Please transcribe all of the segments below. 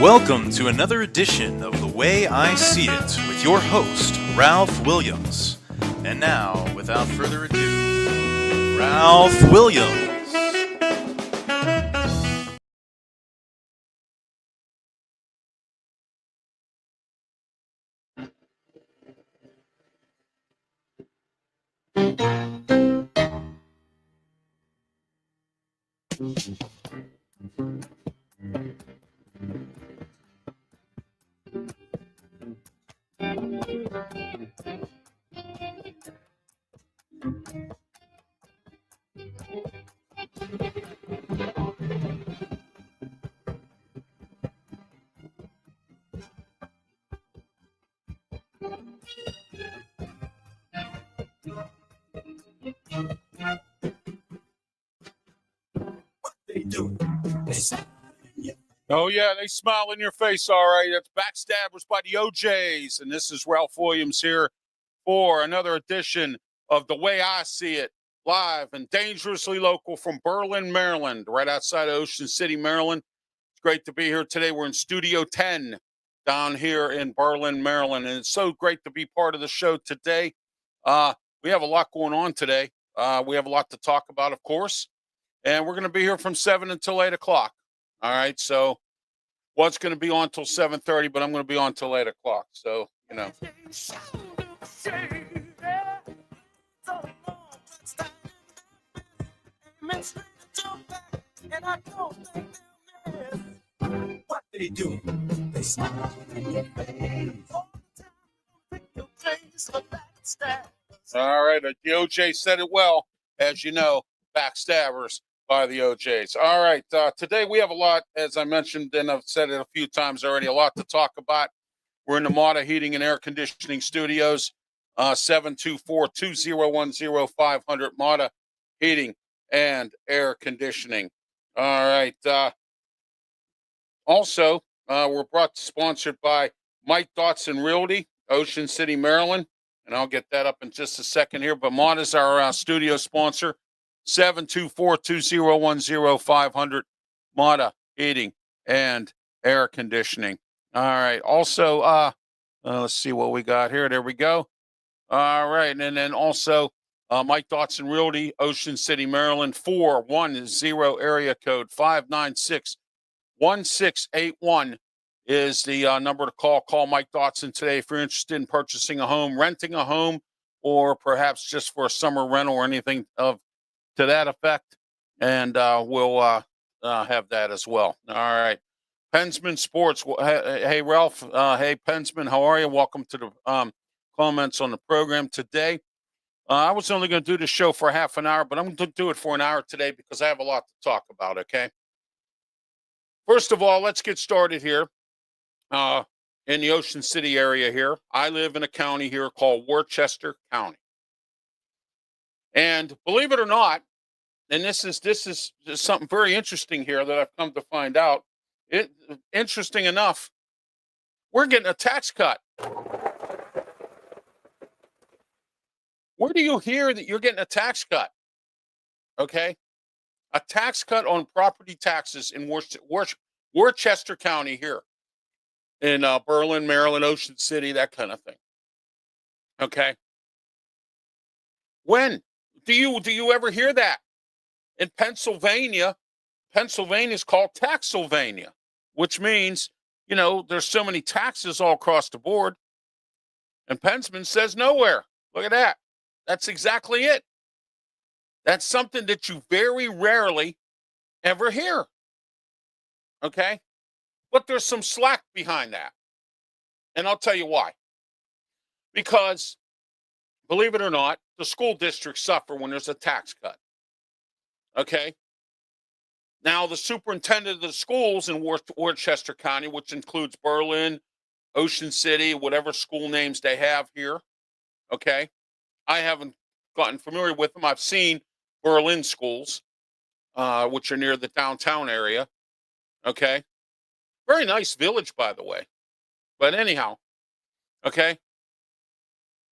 Welcome to another edition of The Way I See It with your host, Ralph Williams. And now, without further ado, Ralph Williams. Oh, yeah, they smile in your face, all right. That's Backstabbers by the OJs. And this is Ralph Williams here for another edition of The Way I See It, live and dangerously local from Berlin, Maryland, right outside of Ocean City, Maryland. It's great to be here today. We're in Studio 10 down here in Berlin, Maryland. And it's so great to be part of the show today. We have a lot going on today. We have a lot to talk about, of course. And we're going to be here from 7 until 8 o'clock. All right, so was going to be on till 7:30, but I'm going to be on till 8 o'clock. So, you know. What they do, they smile in your face. All right, the OJ said it well, as you know, Backstabbers by the OJs. All right, today we have a lot, as I mentioned, and I've said it a few times already, a lot to talk about. We're in the Mata Heating and Air Conditioning Studios, 724-2010-500, Mata Heating and Air Conditioning. All right. Also, we're sponsored by Mike Dotson Realty, Ocean City, Maryland, and I'll get that up in just a second here, but Mata is our studio sponsor. 724-2010-500, Mata Heating and Air Conditioning. All right. Also, let's see what we got here. There we go. All right. And then also, Mike Dotson Realty, Ocean City, Maryland, 410 area code 596-1681 is the number to call. Call Mike Dotson today if you're interested in purchasing a home, renting a home, or perhaps just for a summer rental or anything to that effect, and we'll have that as well. All right. Pensman Sports. Hey, Ralph. Hey, Pensman. How are you? Welcome to the comments on the program today. I was only going to do the show for half an hour, but I'm going to do it for an hour today because I have a lot to talk about, okay? First of all, let's get started here in the Ocean City area here. I live in a county here called Worcester County. And believe it or not, and this is something very interesting here that I've come to find out. Interesting enough, we're getting a tax cut. Where do you hear that you're getting a tax cut? Okay, a tax cut on property taxes in Worcester County here in Berlin, Maryland, Ocean City, that kind of thing. Okay, when do you ever hear that? In Pennsylvania is called Taxylvania, which means, you know, there's so many taxes all across the board. And Pensman says nowhere. Look at that. That's exactly it. That's something that you very rarely ever hear. Okay? But there's some slack behind that. And I'll tell you why. Because, believe it or not, the school districts suffer when there's a tax cut. Okay. Now, the superintendent of the schools in Worcester County, which includes Berlin, Ocean City, whatever school names they have here. Okay. I haven't gotten familiar with them. I've seen Berlin schools, which are near the downtown area. Okay. Very nice village, by the way. But anyhow, okay.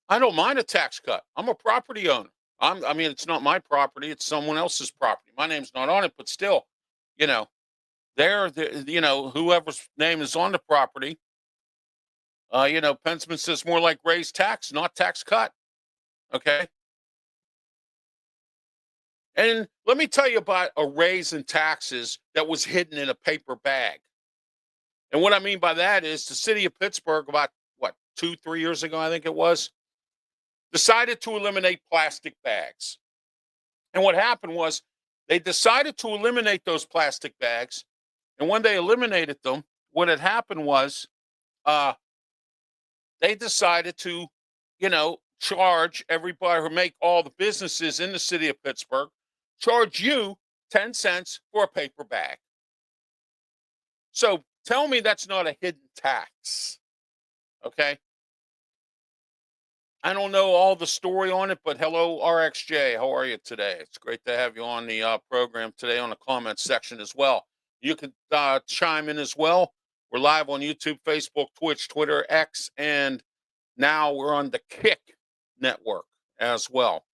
I don't mind a tax cut. I'm a property owner. I mean, it's not my property. It's someone else's property. My name's not on it, but still, you know, whoever's name is on the property, Pensman says more like raise tax, not tax cut. Okay. And let me tell you about a raise in taxes that was hidden in a paper bag. And what I mean by that is the city of Pittsburgh, about 2-3 years ago, I think it was, decided to eliminate plastic bags. And what happened was they decided to eliminate those plastic bags. And when they eliminated them, what had happened was they decided to, charge everybody, or make all the businesses in the city of Pittsburgh charge you 10 cents for a paper bag. So tell me that's not a hidden tax. Okay. I don't know all the story on it, but hello, RXJ. How are you today? It's great to have you on the program today on the comments section as well. You can chime in as well. We're live on YouTube, Facebook, Twitch, Twitter, X, and now we're on the Kick network as well.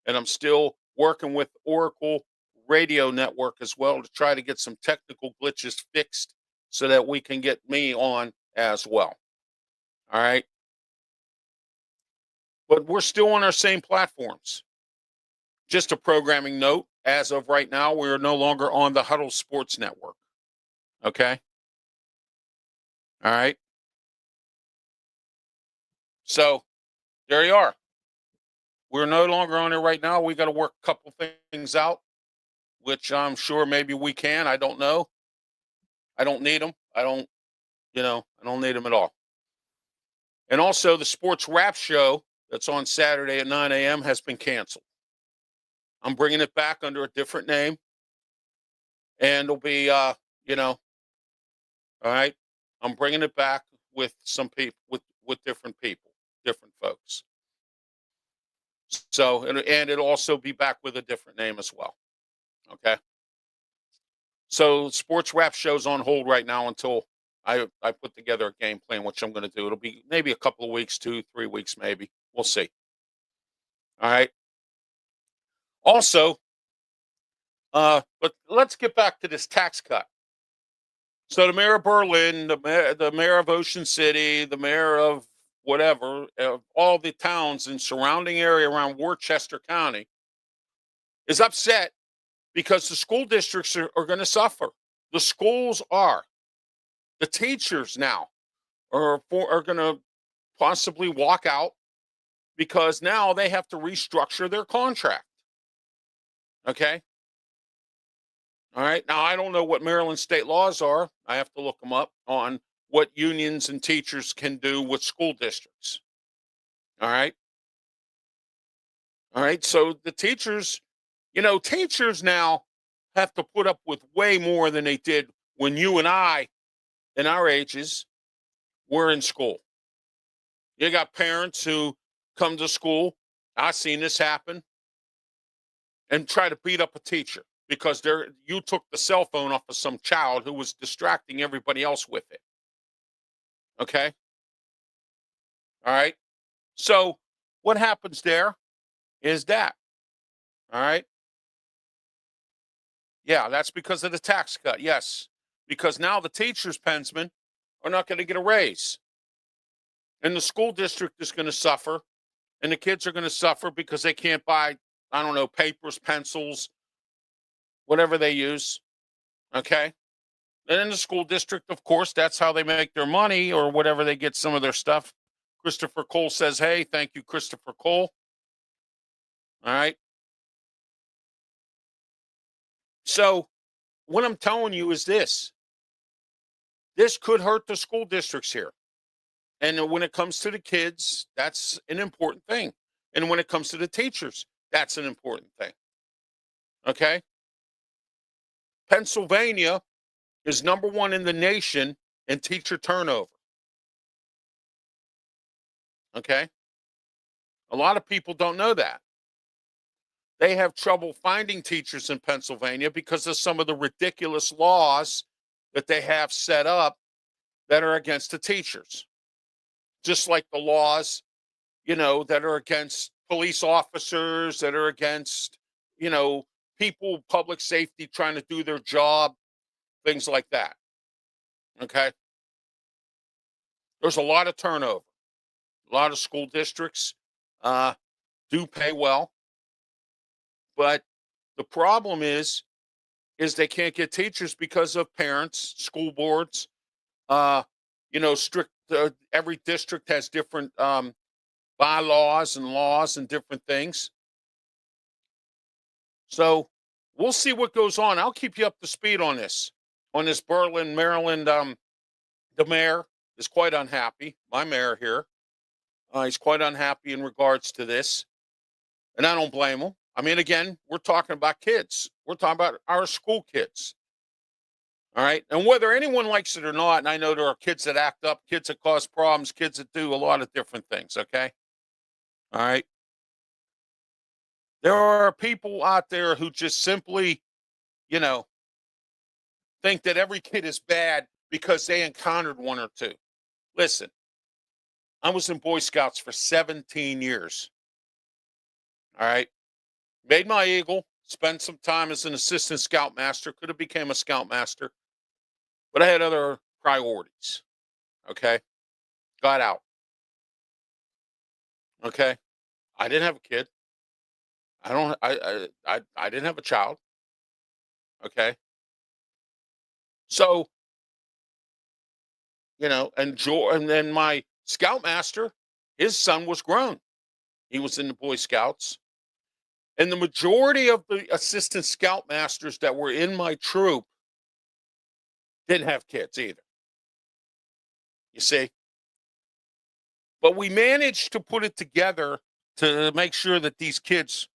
And I'm still working with Oracle Radio Network as well to try to get some technical glitches fixed so that we can get me on as well. All right. But we're still on our same platforms. Just a programming note, as of right now, we're no longer on the Huddle Sports Network. Okay? All right? So, there you are. We're no longer on it right now. We got to work a couple things out, which I'm sure maybe we can. I don't know. I don't need them. I don't need them at all. And also, the Sports Rap Show that's on Saturday at 9 a.m. has been canceled. I'm bringing it back under a different name. And it'll be, all right? I'm bringing it back with some people, with different people, different folks. So, and it'll also be back with a different name as well. Okay? So, Sports Rap Show's on hold right now until I put together a game plan, which I'm going to do. It'll be maybe a couple of weeks, 2-3 weeks, maybe. We'll see. All right. Also, but let's get back to this tax cut. So the mayor of Berlin, the mayor of Ocean City, the mayor of whatever, all the towns in surrounding area around Worcester County is upset because the school districts are going to suffer. The schools are. The teachers now are going to possibly walk out because now they have to restructure their contract. Okay? All right. Now, I don't know what Maryland state laws are. I have to look them up on what unions and teachers can do with school districts. All right. All right. So the teachers, teachers now have to put up with way more than they did when you and I, in our ages, were in school. You got parents who come to school. I've seen this happen, and try to beat up a teacher because you took the cell phone off of some child who was distracting everybody else with it. Okay? All right? So what happens there is that. All right? Yeah, that's because of the tax cut. Yes. Because now the teachers, Pensman, are not going to get a raise. And the school district is going to suffer. And the kids are going to suffer because they can't buy, I don't know, papers, pencils, whatever they use. Okay? And in the school district, of course, that's how they make their money or whatever they get some of their stuff. Christopher Cole says, hey, thank you, Christopher Cole. All right? So what I'm telling you is this. This could hurt the school districts here. And when it comes to the kids, that's an important thing. And when it comes to the teachers, that's an important thing. Okay? Pennsylvania is number 1 in the nation in teacher turnover. Okay? A lot of people don't know that. They have trouble finding teachers in Pennsylvania because of some of the ridiculous laws that they have set up that are against the teachers. Just like the laws, that are against police officers, that are against, people, public safety trying to do their job. things like that. Okay. There's a lot of turnover. A lot of school districts do pay well, but the problem is they can't get teachers because of parents, school boards. Strict. Every district has different bylaws and laws and different things. So we'll see what goes on. I'll keep you up to speed on this. On this Berlin, Maryland, the mayor is quite unhappy. My mayor here, he's quite unhappy in regards to this, and I don't blame him. I mean, again, we're talking about kids. We're talking about our school kids. All right. And whether anyone likes it or not, and I know there are kids that act up, kids that cause problems, kids that do a lot of different things. Okay. All right. There are people out there who just simply, think that every kid is bad because they encountered one or two. Listen, I was in Boy Scouts for 17 years. All right. Made my Eagle, spent some time as an assistant scoutmaster, could have became a scoutmaster, but I had other priorities. Okay. Got out. Okay. I didn't have a kid. I didn't have a child. Okay. So, and then my scoutmaster, his son was grown. He was in the Boy Scouts. And the majority of the assistant scoutmasters that were in my troop didn't have kids either. You see? But we managed to put it together to make sure that these kids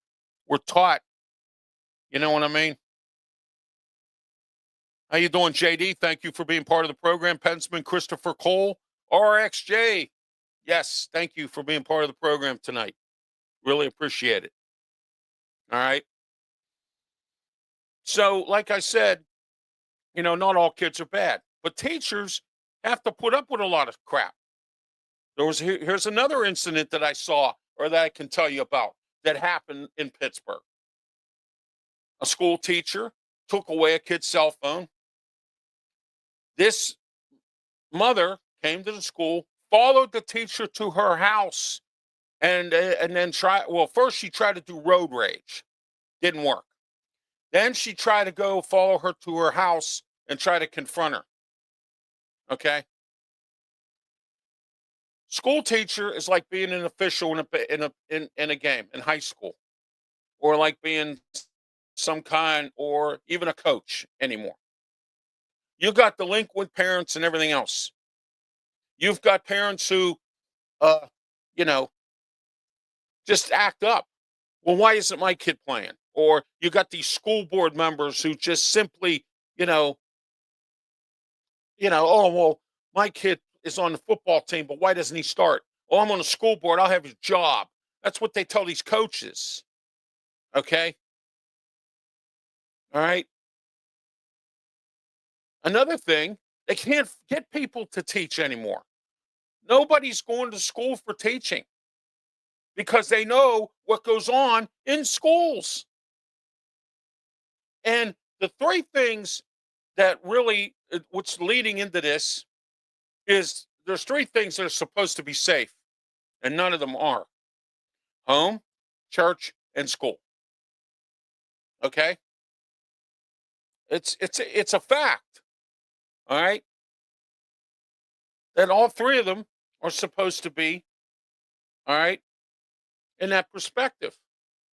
were taught. You know what I mean? How you doing, JD? Thank you for being part of the program. Pensman Christopher Cole, RXJ. Yes, thank you for being part of the program tonight. Really appreciate it. All right. So, like I said, not all kids are bad, but teachers have to put up with a lot of crap. Here's another incident that I saw or that I can tell you about that happened in Pittsburgh. A school teacher took away a kid's cell phone. This mother came to the school, followed the teacher to her house, and then first she tried to do road rage. Didn't work. Then she tried to go follow her to her house and try to confront her. Okay. School teacher is like being an official in a game in high school, or like being some kind, or even a coach anymore. You got delinquent parents and everything else. You've got parents who, just act up. Well, why isn't my kid playing? Or you got these school board members who just simply, oh, well, my kid is on the football team, but why doesn't he start? Oh, I'm on the school board. I'll have his job. That's what they tell these coaches. Okay. All right. Another thing, they can't get people to teach anymore. Nobody's going to school for teaching because they know what goes on in schools. And the three things that really, what's leading into this is there's three things that are supposed to be safe, and none of them are: home, church, and school. Okay? It's a fact. All right? And all three of them are supposed to be, all right, in that perspective.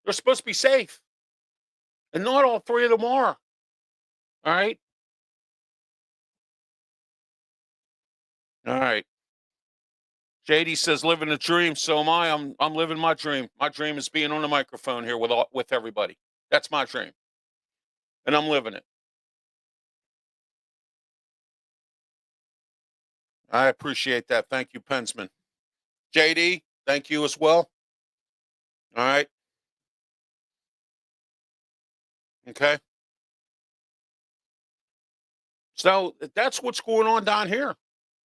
They're supposed to be safe. And not all three of them are. All right? All right. JD says, living a dream. So am I. I'm living my dream. My dream is being on the microphone here with everybody. That's my dream. And I'm living it. I appreciate that. Thank you, Pensman. JD, thank you as well. All right. Okay. So that's what's going on down here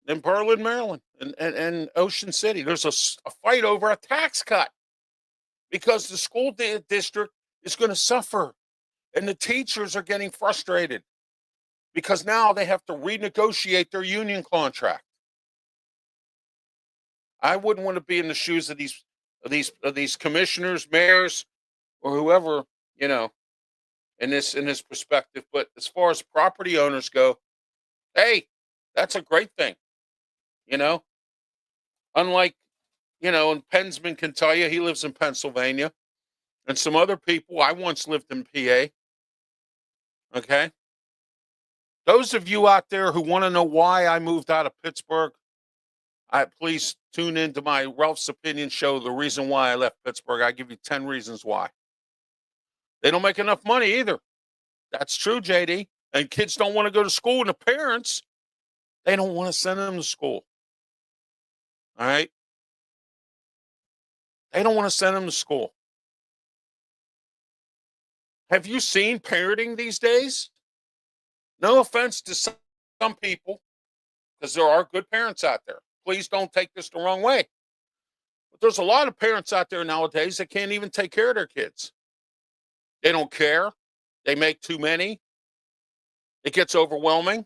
in Berlin, Maryland, and Ocean City. There's a fight over a tax cut because the school district is going to suffer and the teachers are getting frustrated. because now they have to renegotiate their union contract. I wouldn't want to be in the shoes of these commissioners, mayors, or whoever, you know, in this perspective. But as far as property owners go, hey, that's a great thing, you know. Unlike, and Pensman can tell you, he lives in Pennsylvania, and some other people. I once lived in PA. Okay, those of you out there who want to know why I moved out of Pittsburgh, please tune into my Ralph's Opinion show. The reason why I left Pittsburgh, I give you 10 reasons why. They don't make enough money either. That's true, JD. And kids don't want to go to school, and the parents, they don't want to send them to school. All right? They don't want to send them to school. Have you seen parenting these days? No offense to some people, because there are good parents out there. Please don't take this the wrong way. But there's a lot of parents out there nowadays that can't even take care of their kids. They don't care. They make too many. It gets overwhelming.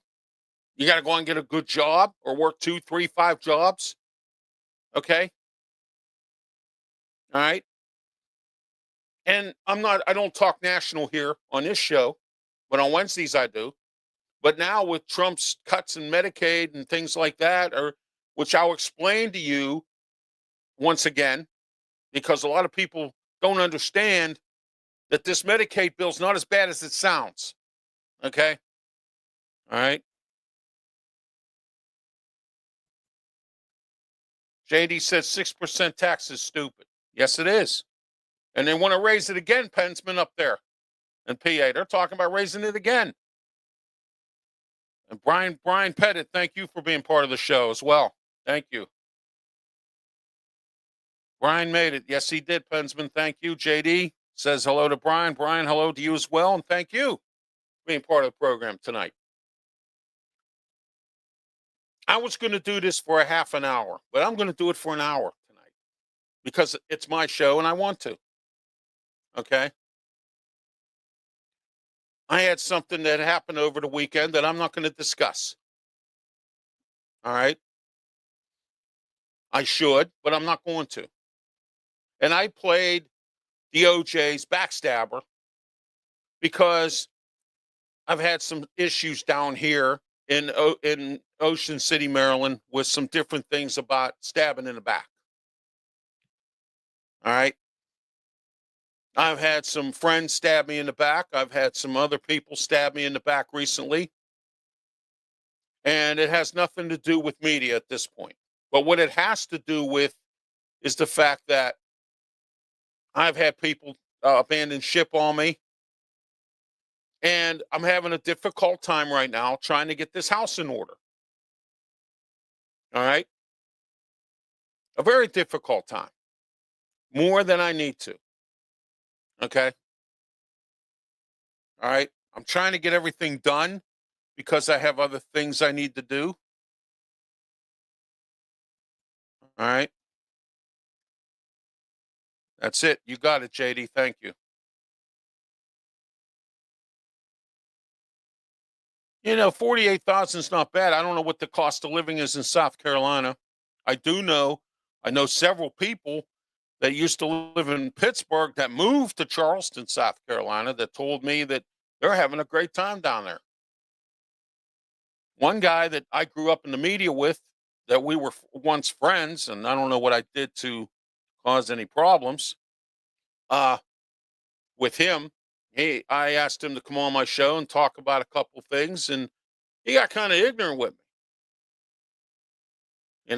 You got to go and get a good job or work 2, 3, 5 jobs. Okay? All right? And I don't talk national here on this show, but on Wednesdays I do. But now with Trump's cuts in Medicaid and things like that, which I'll explain to you once again, because a lot of people don't understand that this Medicaid bill is not as bad as it sounds. Okay? All right? JD says 6% tax is stupid. Yes, it is. And they want to raise it again, Pensman up there in PA. They're talking about raising it again. And Brian Pettit, thank you for being part of the show as well. Thank you. Brian made it. Yes, he did, Pensman. Thank you. JD says hello to Brian. Brian, hello to you as well. And thank you for being part of the program tonight. I was going to do this for a half an hour, but I'm going to do it for an hour tonight because it's my show and I want to. Okay? I had something that happened over the weekend that I'm not going to discuss. All right? I should, but I'm not going to. And I played DOJ's backstabber because I've had some issues down here in Ocean City, Maryland, with some different things about stabbing in the back. All right? I've had some friends stab me in the back. I've had some other people stab me in the back recently. And it has nothing to do with media at this point. But what it has to do with is the fact that I've had people abandon ship on me. And I'm having a difficult time right now trying to get this house in order. All right? A very difficult time. More than I need to. Okay? All right? I'm trying to get everything done because I have other things I need to do. All right? That's it. You got it, JD. Thank you. 48,000 is not bad. I don't know what the cost of living is in South Carolina. I know several people that used to live in Pittsburgh that moved to Charleston, South Carolina, that told me that they're having a great time down there. One guy that I grew up in the media with, that we were once friends, and I don't know what I did to cause any problems with him. I asked him to come on my show and talk about a couple things, and he got kind of ignorant with me.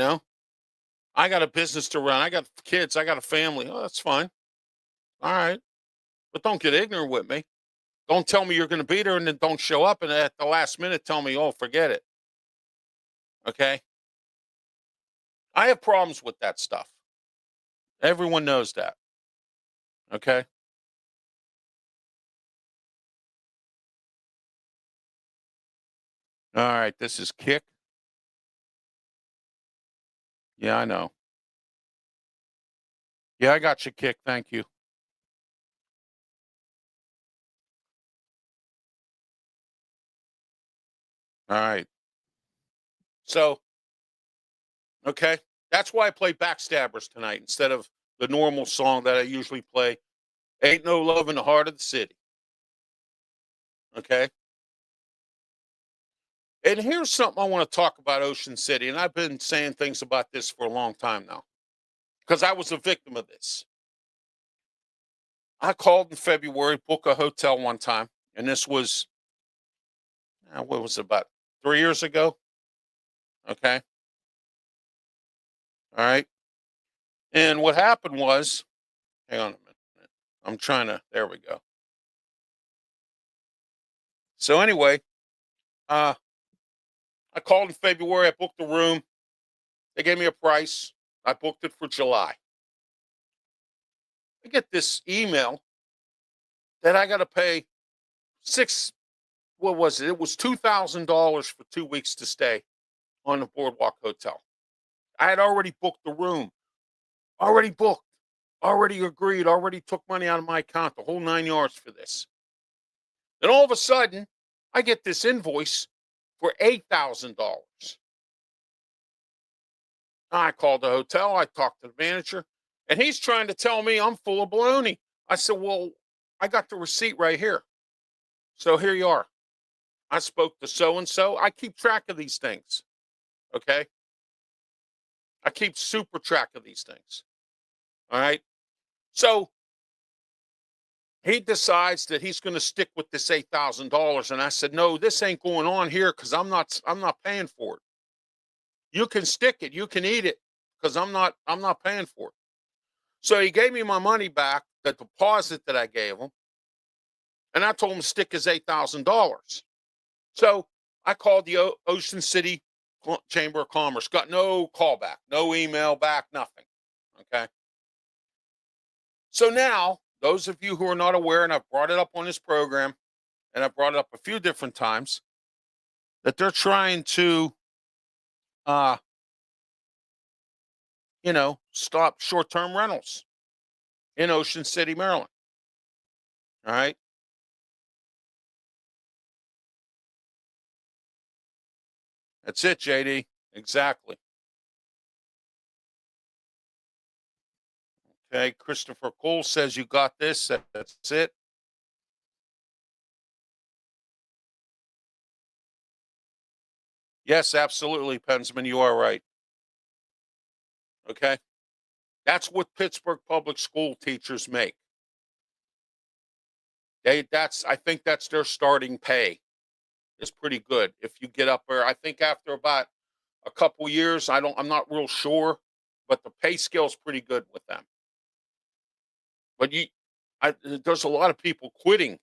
I got a business to run. I got kids. I got a family. Oh, that's fine. All right. But don't get ignorant with me. Don't tell me you're going to be there and then don't show up, and at the last minute tell me, oh, forget it. Okay? I have problems with that stuff. Everyone knows that. Okay? All right, this is Kick. Yeah, I know. Yeah, I got you, Kick. Thank you. All right. So, okay. That's why I play Backstabbers tonight instead of the normal song that I usually play. Ain't no love in the heart of the city. Okay. And here's something I want to talk about Ocean City. And I've been saying things about this for a long time now because I was a victim of this. I called in February, booked a hotel one time. And this was, what was it, about 3 years ago? Okay. All right. And what happened was, hang on a minute. I'm trying to, there we go. So anyway, I called in February. I booked the room. They gave me a price. I booked it for July. I get this email that I got to pay what was it? It was $2,000 for 2 weeks to stay on the Boardwalk Hotel. I had already booked the room, already booked, already agreed, already took money out of my account, the whole 9 yards for this. Then all of a sudden, I get this invoice for $8,000. I called the hotel. I talked to the manager, and he's trying to tell me I'm full of baloney. I said, well, I got the receipt right here. So here you are. I spoke to so-and-so. I keep track of these things, okay? I keep super track of these things, all right? So he decides that he's going to stick with this $8,000, and I said, no, this ain't going on here because I'm not paying for it. You can stick it, you can eat it, because I'm not paying for it. So he gave me my money back, the deposit that I gave him, and I told him to stick his $8,000. So I called the Ocean City Chamber of Commerce, got no call back, no email back, nothing. Okay. So now, those of you who are not aware, and I've brought it up on this program, and I've brought it up a few different times, that they're trying to, stop short-term rentals in Ocean City, Maryland. All right. That's it, JD. Exactly. Okay. Christopher Cole says you got this. That's it. Yes, absolutely, Pensman. You are right. Okay. That's what Pittsburgh public school teachers make. I think that's their starting pay. It's pretty good. If you get up there, I think after about a couple years, I'm not real sure, but the pay scale's pretty good with them. But there's a lot of people quitting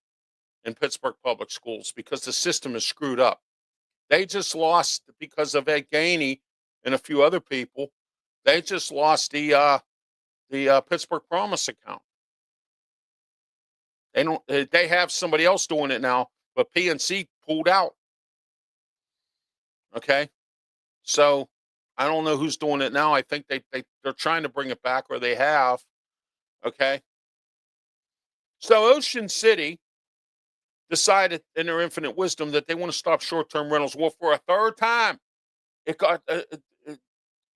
in Pittsburgh public schools because the system is screwed up. They just lost because of Ed Gainey and a few other people. They just lost the Pittsburgh Promise account. They have somebody else doing it now, but PNC pulled out. Okay. So I don't know who's doing it now. I think they're trying to bring it back, or they have. Okay. So Ocean City decided in their infinite wisdom that they want to stop short-term rentals. Well, for a third time, it got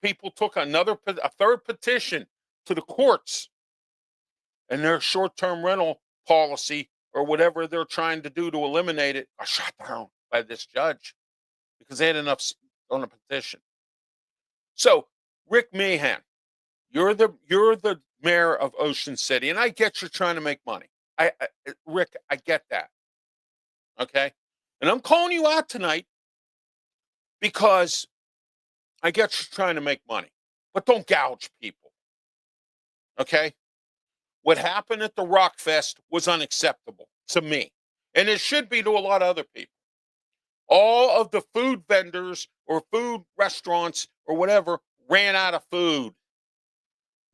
people took a third petition to the courts, and their short-term rental policy, or whatever they're trying to do to eliminate it, got shot down by this judge because they had enough on a petition. So, Rick Meehan, you're the mayor of Ocean City, and I get you're trying to make money. Rick, I get that. Okay, and I'm calling you out tonight because I get you're trying to make money, but don't gouge people. Okay, what happened at the Rock Fest was unacceptable to me, and it should be to a lot of other people. All of the food vendors or food restaurants or whatever ran out of food.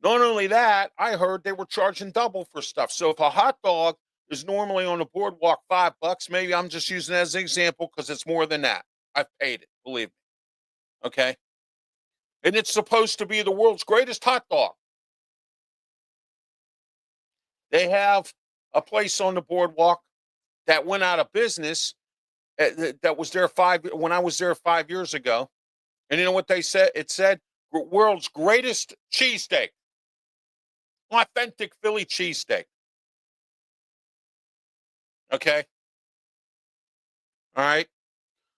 Not only that, I heard they were charging double for stuff. So if a hot dog is normally on the boardwalk $5, maybe I'm just using it as an example because it's more than that. I've paid it, believe me. Okay. And it's supposed to be the world's greatest hot dog. They have a place on the boardwalk that went out of business, that was there when I was there 5 years ago. And you know what they said? It said world's greatest cheesesteak, authentic Philly cheesesteak. Okay. All right.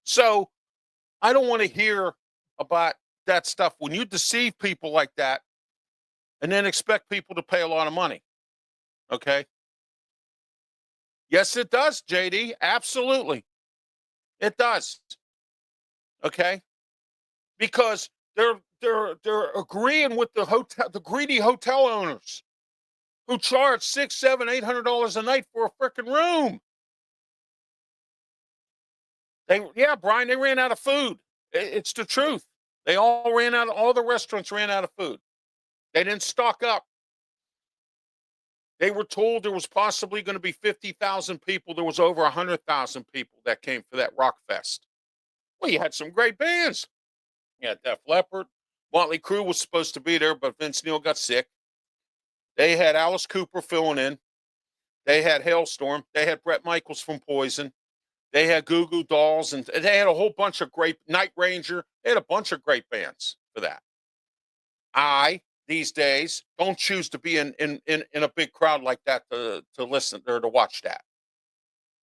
So I don't want to hear about that stuff when you deceive people like that and then expect people to pay a lot of money. Okay. Yes, it does, JD. Absolutely. It does. Okay. Because they're agreeing with the greedy hotel owners who charge $600, $700, $800 a night for a freaking room. Brian, they ran out of food. It's the truth. All the restaurants ran out of food. They didn't stock up. They were told there was possibly going to be 50,000 people. There was over 100,000 people that came for that rock fest. Well, you had some great bands. You had Def Leppard. Motley Crue was supposed to be there, but Vince Neil got sick. They had Alice Cooper filling in. They had Hailstorm. They had Bret Michaels from Poison. They had Goo Goo Dolls, and they had a whole bunch of great Night Ranger. They had a bunch of great bands for that. These days, don't choose to be in a big crowd like that to listen or to watch that.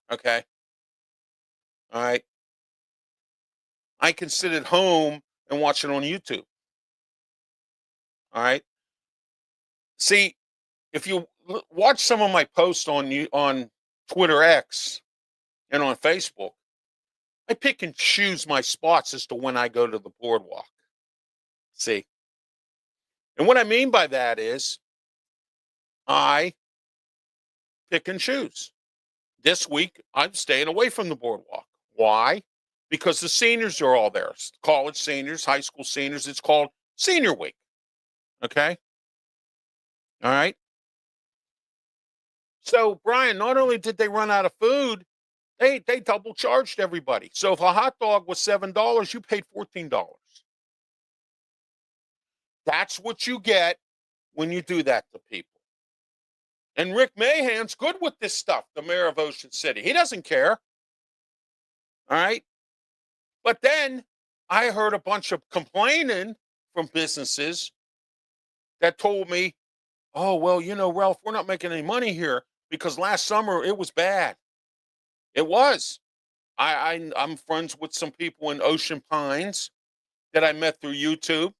Okay. All right. I can sit at home and watch it on YouTube. All right. See, if you watch some of my posts on Twitter X and on Facebook, I pick and choose my spots as to when I go to the boardwalk. See? And what I mean by that is I pick and choose. This week, I'm staying away from the boardwalk. Why? Because the seniors are all there. College seniors, high school seniors. It's called Senior Week. Okay? All right? So, Brian, not only did they run out of food, they double charged everybody. So if a hot dog was $7, you paid $14. That's what you get when you do that to people. And Rick Mahan's good with this stuff, the mayor of Ocean City. He doesn't care. All right? But then I heard a bunch of complaining from businesses that told me, oh, well, Ralph, we're not making any money here because last summer it was bad. It was. I'm friends with some people in Ocean Pines that I met through YouTube.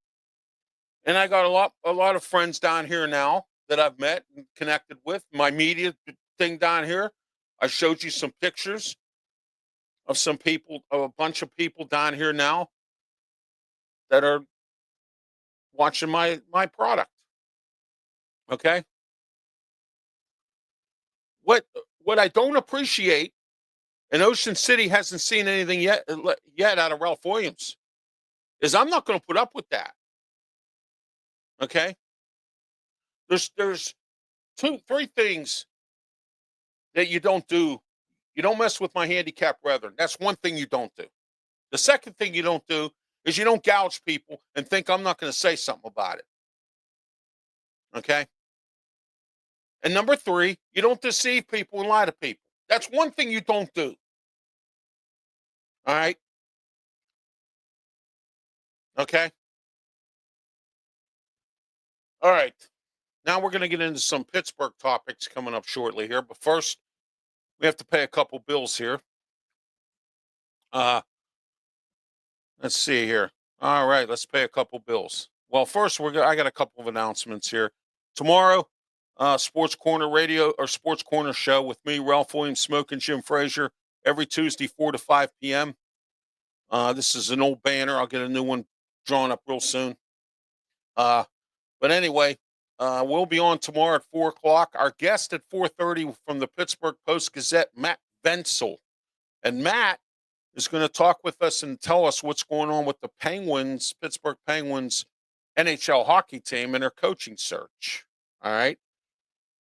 And I got a lot of friends down here now that I've met and connected with. My media thing down here, I showed you some pictures of a bunch of people down here now that are watching my product. Okay? What I don't appreciate, and Ocean City hasn't seen anything yet out of Ralph Williams, is I'm not going to put up with that. Okay? There's three things that you don't do. You don't mess with my handicapped brethren. That's one thing you don't do. The second thing you don't do is you don't gouge people and think I'm not going to say something about it. Okay? And number three, you don't deceive people and lie to people. That's one thing you don't do. All right? Okay? All right. Now we're going to get into some Pittsburgh topics coming up shortly here. But first, we have to pay a couple bills here. Let's see here. All right, let's pay a couple bills. Well, first, I got a couple of announcements here. Tomorrow, Sports Corner Radio or Sports Corner show with me, Ralph Williams, Smoke, and Jim Frazier, every Tuesday, 4 to 5 p.m. This is an old banner. I'll get a new one drawn up real soon. But anyway, we'll be on tomorrow at 4 o'clock. Our guest at 4:30 from the Pittsburgh Post-Gazette, Matt Venzel. And Matt is going to talk with us and tell us what's going on with the Pittsburgh Penguins NHL hockey team and their coaching search. All right.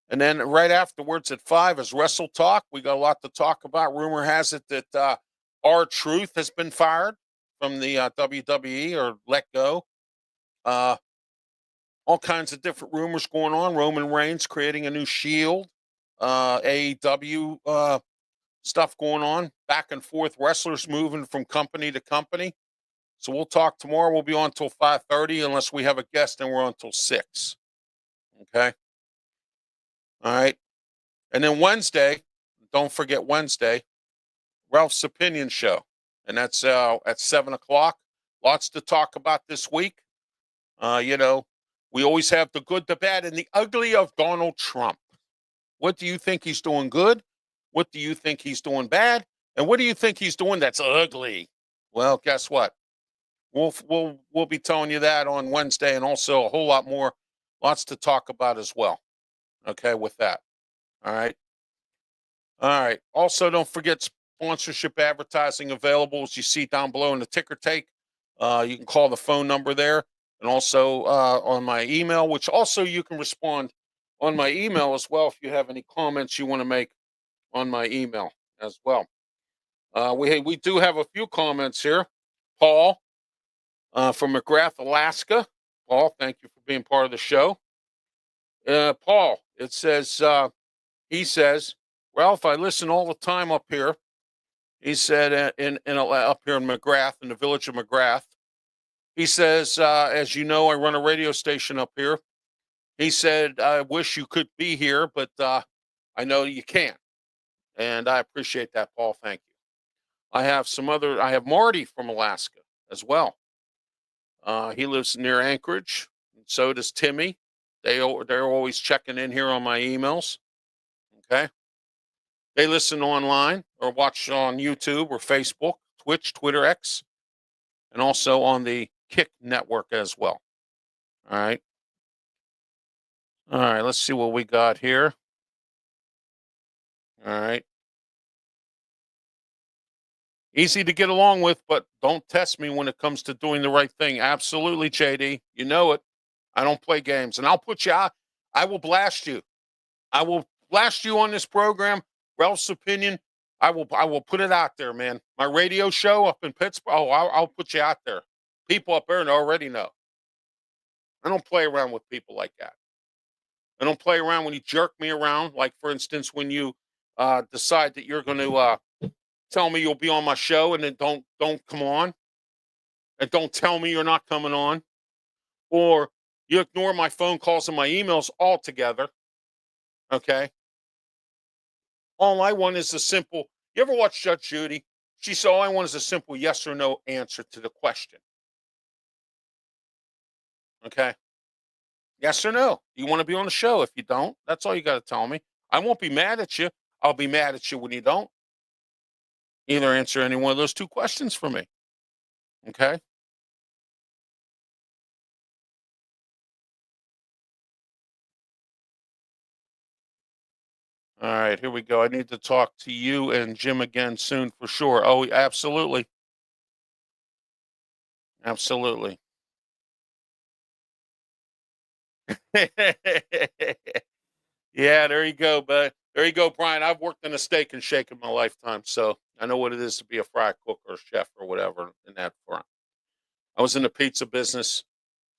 And then right afterwards at 5 is Wrestle Talk. We got a lot to talk about. Rumor has it that R-Truth has been fired from the WWE or let go. All kinds of different rumors going on. Roman Reigns creating a new Shield. AEW stuff going on, back and forth, wrestlers moving from company to company. So we'll talk tomorrow. We'll be on till 5:30 unless we have a guest, and we're on till 6. Okay. All right. And then Wednesday, don't forget Wednesday, Ralph's Opinion Show. And that's at 7 o'clock. Lots to talk about this week. We always have the good, the bad, and the ugly of Donald Trump. What do you think he's doing good? What do you think he's doing bad? And what do you think he's doing that's ugly? Well, guess what? We'll be telling you that on Wednesday, and also a whole lot more, lots to talk about as well. Okay, with that. All right. All right. Also, don't forget sponsorship advertising available, as you see down below in the ticker tape. You can call the phone number there, and also on my email, which also you can respond on my email as well if you have any comments you want to make on my email as well. We do have a few comments here. Paul from McGrath, Alaska. Paul, thank you for being part of the show. Paul, it says, he says, Ralph, I listen all the time up here. He said up here in McGrath, in the village of McGrath. He says, as you know, I run a radio station up here. He said, I wish you could be here, but I know you can't. And I appreciate that, Paul. Thank you. I have Marty from Alaska as well. He lives near Anchorage. And so does Timmy. They're always checking in here on my emails. Okay. They listen online or watch on YouTube or Facebook, Twitch, Twitter, X, and also on the Kick network as well. All right. All right. Let's see what we got here. All right. Easy to get along with, but don't test me when it comes to doing the right thing. Absolutely, JD. You know it. I don't play games, and I'll put you out. I will blast you. I will blast you on this program. Ralph's Opinion. I will put it out there, man. My radio show up in Pittsburgh. Oh, I'll put you out there. People up there already know. I don't play around with people like that. I don't play around when you jerk me around. Like, for instance, when you decide that you're going to tell me you'll be on my show and then don't come on, and don't tell me you're not coming on, or you ignore my phone calls and my emails altogether. Okay. All I want is a simple. You ever watch Judge Judy? She said, all I want is a simple yes or no answer to the question. Okay. Yes or no. You want to be on the show? If you don't, that's all you got to tell me. I won't be mad at you. I'll be mad at you when you don't. Either answer any one of those two questions for me. Okay. All right, here we go. I need to talk to you and Jim again soon for sure. Oh, absolutely. Absolutely. Yeah, there you go, bud. There you go, Brian. I've worked in a steak and shake in my lifetime, so I know what it is to be a fry cook or a chef or whatever in that front. I was in the pizza business.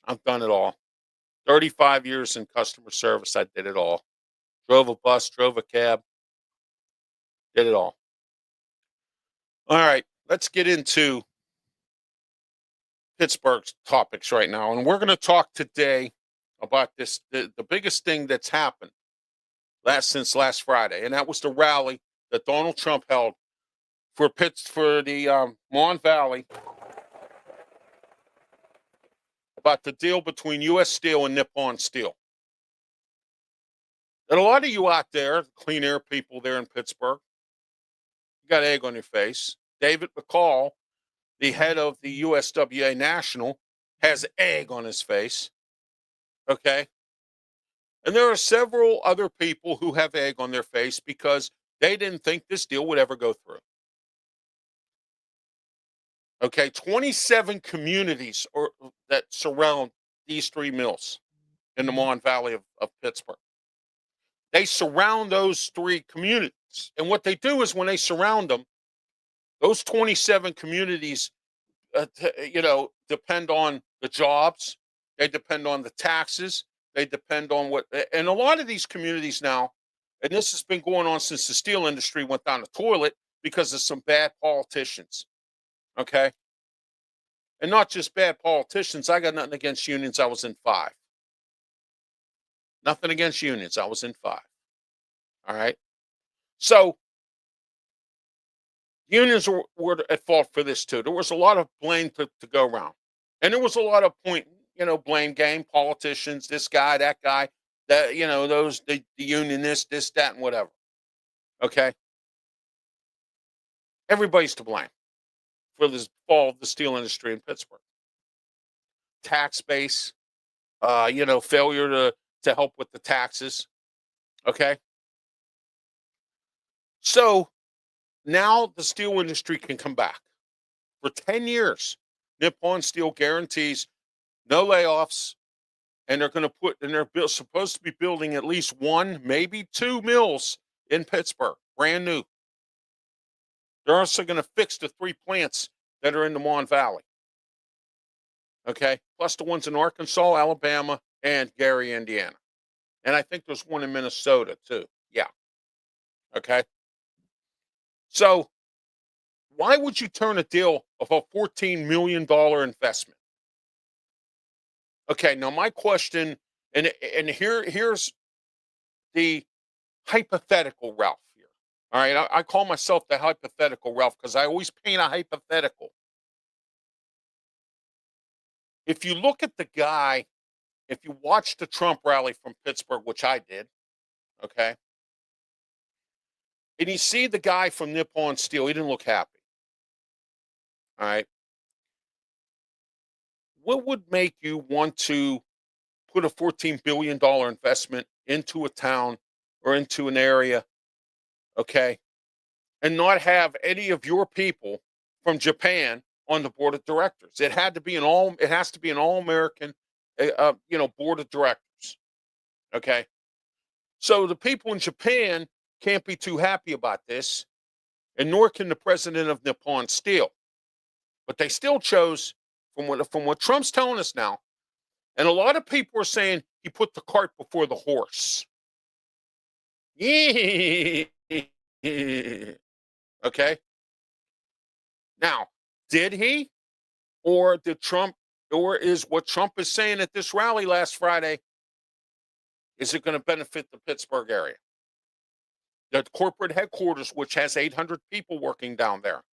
I've done it all. 35 years in customer service. I did it all. Drove a bus, drove a cab, did it all. All right, let's get into Pittsburgh's topics right now. And we're going to talk today about this, the biggest thing that's happened since last Friday, and that was the rally that Donald Trump held for the Mon Valley about the deal between U.S. Steel and Nippon Steel. And a lot of you out there, clean air people there in Pittsburgh, you got egg on your face. David McCall, the head of the USWA National, has egg on his face. Okay. And there are several other people who have egg on their face because they didn't think this deal would ever go through. Okay. 27 communities that surround these three mills in the Mon Valley of Pittsburgh. They surround those three communities. And what they do is when they surround them, those 27 communities, depend on the jobs. They depend on the taxes. They depend on and a lot of these communities now, and this has been going on since the steel industry went down the toilet, because of some bad politicians. Okay. And not just bad politicians. I got nothing against unions. I was in 5. Nothing against unions. I was in 5. All right. So unions were at fault for this too. There was a lot of blame to go around. And there was a lot of blame game, politicians, this guy, that guy, that, the union, this, that, and whatever. Okay. Everybody's to blame for this fall of the steel industry in Pittsburgh. Tax base, failure to help with the taxes. Okay. So now the steel industry can come back. For 10 years, Nippon Steel guarantees no layoffs, and they're supposed to be building at least 1, maybe 2 mills in Pittsburgh, brand new. They're also going to fix the 3 plants that are in the Mon Valley. Okay, plus the ones in Arkansas, Alabama, and Gary, Indiana. And I think there's one in Minnesota too. Yeah. Okay. So why would you turn a deal of a $14 million investment? Okay, now my question, and here's the hypothetical Ralph here. All right, I call myself the hypothetical Ralph because I always paint a hypothetical. If you look at the guy, if you watch the Trump rally from Pittsburgh, which I did, okay, and you see the guy from Nippon Steel, he didn't look happy. All right. What would make you want to put a $14 billion investment into a town or into an area, okay, and not have any of your people from Japan on the board of directors? It has to be an all-American, board of directors, okay? So the people in Japan can't be too happy about this, and nor can the president of Nippon Steel. But they still chose, from what Trump's telling us now, and a lot of people are saying he put the cart before the horse. Okay? Now, did he? Or is what Trump is saying at this rally last Friday, is it going to benefit the Pittsburgh area? The corporate headquarters, which has 800 people working down there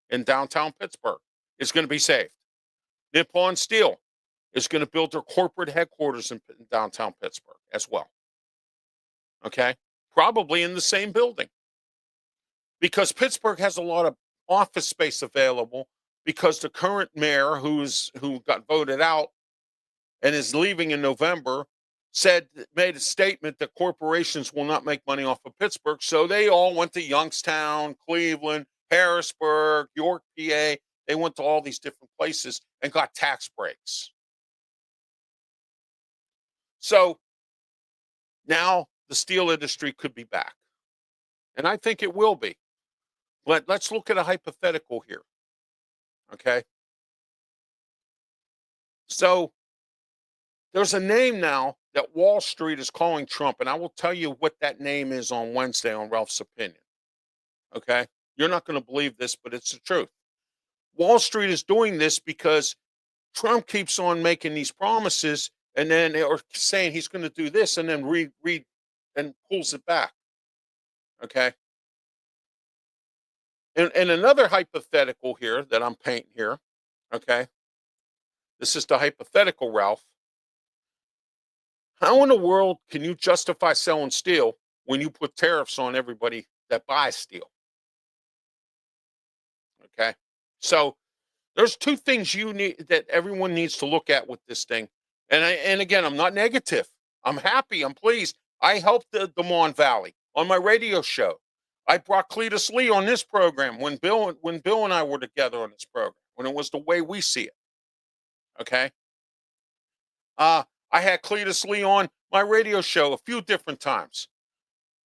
in downtown Pittsburgh, is going to be saved. Nippon Steel is going to build their corporate headquarters in downtown Pittsburgh as well. Okay? Probably in the same building. Because Pittsburgh has a lot of office space available because the current mayor who got voted out and is leaving in November made a statement that corporations will not make money off of Pittsburgh. So they all went to Youngstown, Cleveland, Harrisburg, York, PA. They went to all these different places and got tax breaks. So now the steel industry could be back. And I think it will be. But let's look at a hypothetical here. Okay? So there's a name now that Wall Street is calling Trump, and I will tell you what that name is on Wednesday on Ralph's Opinion. Okay? You're not going to believe this, but it's the truth. Wall Street is doing this because Trump keeps on making these promises and then or saying he's going to do this and then read and pulls it back. Okay? And another hypothetical here that I'm painting here, okay? This is the hypothetical, Ralph. How in the world can you justify selling steel when you put tariffs on everybody that buys steel? Okay? So there's 2 things that everyone needs to look at with this thing. And again, I'm not negative. I'm happy. I'm pleased. I helped the Mon Valley on my radio show. I brought Cletus Lee on this program when Bill and I were together on this program, when it was the way we see it. Okay. I had Cletus Lee on my radio show a few different times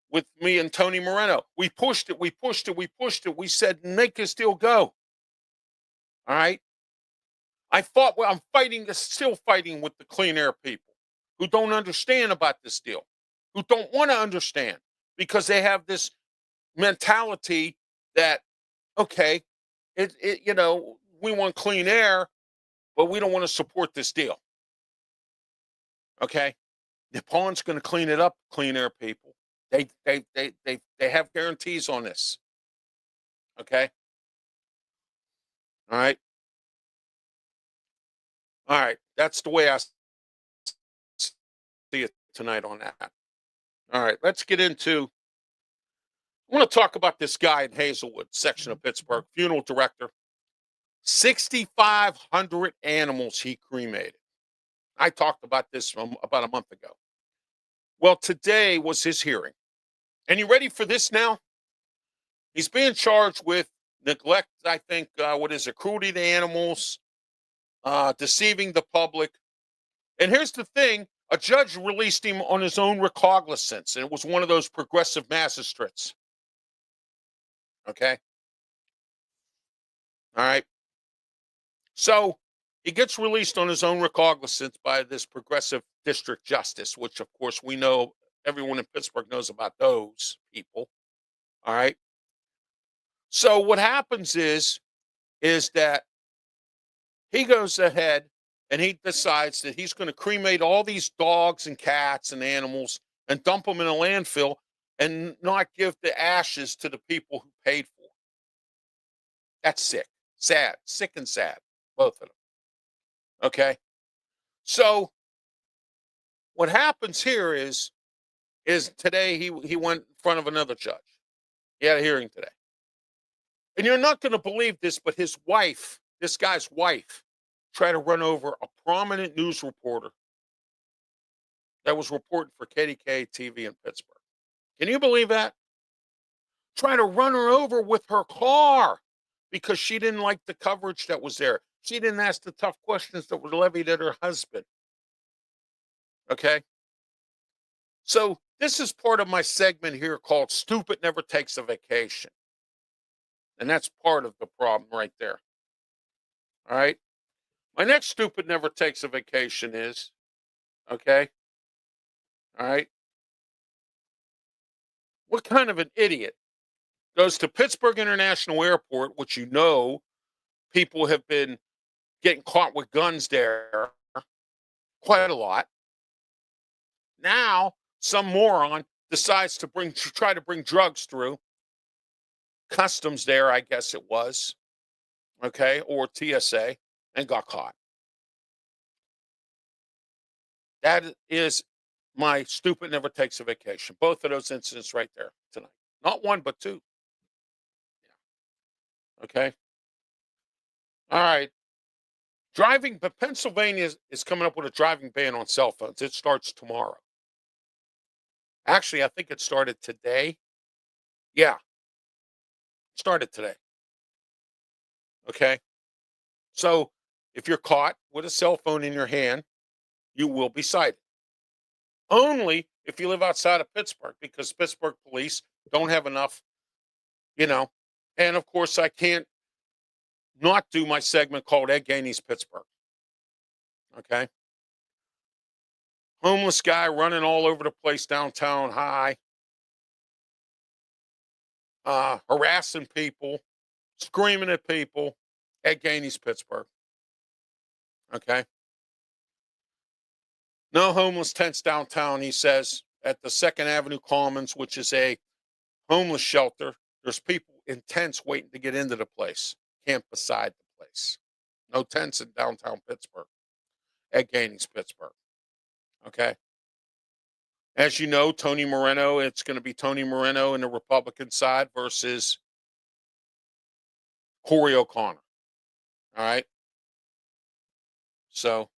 with me and Tony Moreno. We pushed it. We said, make this deal go. All right. I'm still fighting with the clean air people who don't understand about this deal, who don't want to understand because they have this mentality that Okay, we want clean air, but we don't want to support this deal. Okay, DuPont's going to clean it up, clean air people. They have guarantees on this. Okay, all right, all right. That's the way I see it tonight on that. All right, let's get into. I want to talk about this guy in Hazelwood section of Pittsburgh, funeral director. 6,500 animals he cremated. I talked about this about a month ago. Well, today was his hearing. And you ready for this now? He's being charged with neglect, I think, cruelty to animals, deceiving the public. And here's the thing, a judge released him on his own recognizance, and it was one of those progressive magistrates. Okay? All right. So he gets released on his own recognizance by this progressive district justice, which, of course, we know everyone in Pittsburgh knows about those people. All right. So what happens is that he goes ahead and he decides that he's going to cremate all these dogs and cats and animals and dump them in a landfill and not give the ashes to the people who paid for it. That's sick and sad, both of them. Okay. So what happens here is today he went in front of another judge. He had a hearing today. And you're not going to believe this, but his wife, this guy's wife, tried to run over a prominent news reporter that was reporting for KDK TV in Pittsburgh. Can you believe that? Trying to run her over with her car because she didn't like the coverage that was there. She didn't ask the tough questions that were levied at her husband. Okay? So this is part of my segment here called Stupid Never Takes a Vacation. And that's part of the problem right there. All right? My next stupid never takes a vacation is, okay? All right? What kind of an idiot goes to Pittsburgh International Airport, which you know people have been getting caught with guns there quite a lot. Now, some moron decides to try to bring drugs through customs there, I guess it was, okay, or TSA, and got caught. That is my stupid never takes a vacation. Both of those incidents right there tonight. Not one, but two. Yeah. Okay. All right. But Pennsylvania is coming up with a driving ban on cell phones. It starts tomorrow. Actually, I think it started today. Yeah. It started today. Okay. So if you're caught with a cell phone in your hand, you will be cited. Only if you live outside of Pittsburgh, because Pittsburgh police don't have enough, and of course I can't not do my segment called Ed Gainey's Pittsburgh. Okay. Homeless guy running all over the place downtown high, harassing people, screaming at people. Ed Gainey's Pittsburgh. Okay. No homeless tents downtown, he says, at the 2nd Avenue Commons, which is a homeless shelter. There's people in tents waiting to get into the place, camp beside the place. No tents in downtown Pittsburgh. Ed Gainey's Pittsburgh. Okay. As you know, Tony Moreno, it's going to be Tony Moreno in the Republican side versus Corey O'Connor. All right. So,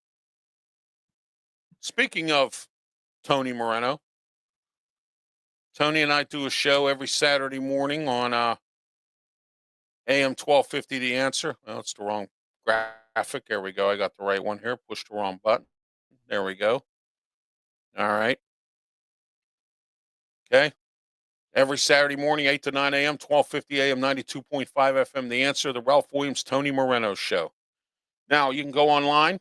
speaking of Tony Moreno, Tony and I do a show every Saturday morning on AM 1250 The Answer. Well, it's the wrong graphic. There we go. I got the right one here. Pushed the wrong button. There we go. All right. Okay. Every Saturday morning, 8 to 9 a.m., 1250 a.m., 92.5 FM. The Answer, the Ralph Williams, Tony Moreno Show. Now, you can go online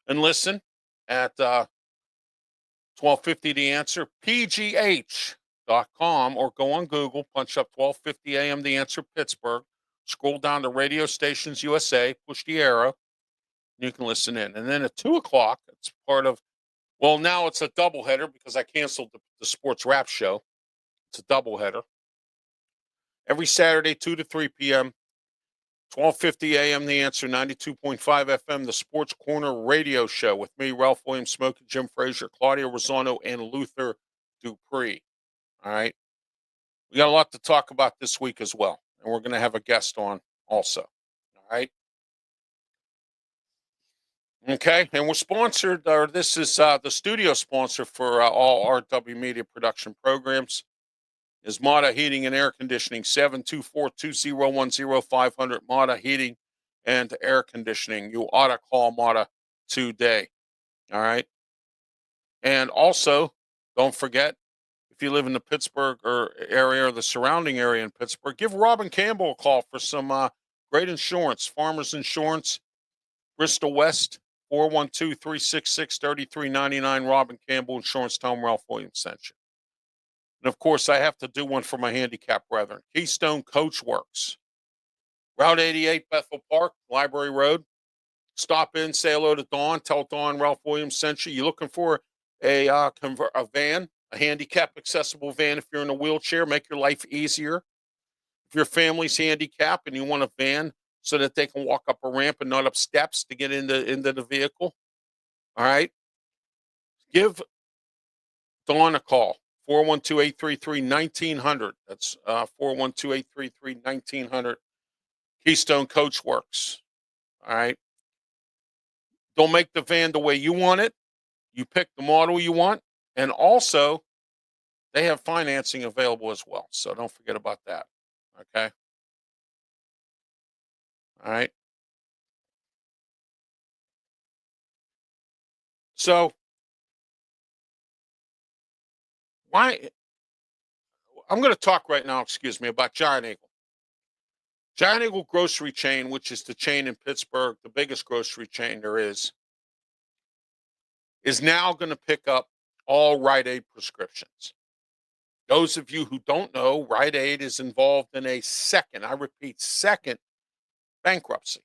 and listen at 1250 The Answer, pgh.com, or go on Google, punch up 1250 a.m. The Answer Pittsburgh, scroll down to Radio Stations USA, push the arrow, and you can listen in. And then at 2 o'clock, it's part of, well, now it's a doubleheader because I canceled the sports rap show. It's a doubleheader. Every Saturday, 2 to 3 p.m., 12:50 a.m. The Answer, 92.5 FM, the Sports Corner Radio Show with me, Ralph Williams, Smokey, Jim Frazier, Claudia Rosano, and Luther Dupree. All right. We got a lot to talk about this week as well, and we're going to have a guest on also. All right. Okay. And we're sponsored, or this is the studio sponsor for all RW Media production programs. Is Mata Heating and Air Conditioning, 724-201-0500, Mata Heating and Air Conditioning. You ought to call Mata today, all right? And also, don't forget, if you live in the Pittsburgh area or the surrounding area in Pittsburgh, give Robin Campbell a call for some great insurance, Farmers Insurance, Bristol West, 412-366-3399, Robin Campbell Insurance. Tell them Ralph Williams sent you. And of course, I have to do one for my handicap brethren. Keystone Coach Works, Route 88, Bethel Park, Library Road. Stop in, say hello to Dawn. Tell Dawn Ralph Williams sent you. You looking for a van, a handicap accessible van if you're in a wheelchair, make your life easier. If your family's handicapped and you want a van so that they can walk up a ramp and not up steps to get into the vehicle, all right? Give Dawn a call. 412-833-1900. That's 412-833-1900. Keystone Coach Works. All right. Don't make the van the way you want it. You pick the model you want. And also, they have financing available as well. So don't forget about that. Okay. All right. So, why? I'm going to talk right now, about Giant Eagle. Giant Eagle Grocery Chain, which is the chain in Pittsburgh, the biggest grocery chain there is now going to pick up all Rite Aid prescriptions. Those of you who don't know, Rite Aid is involved in a second bankruptcy.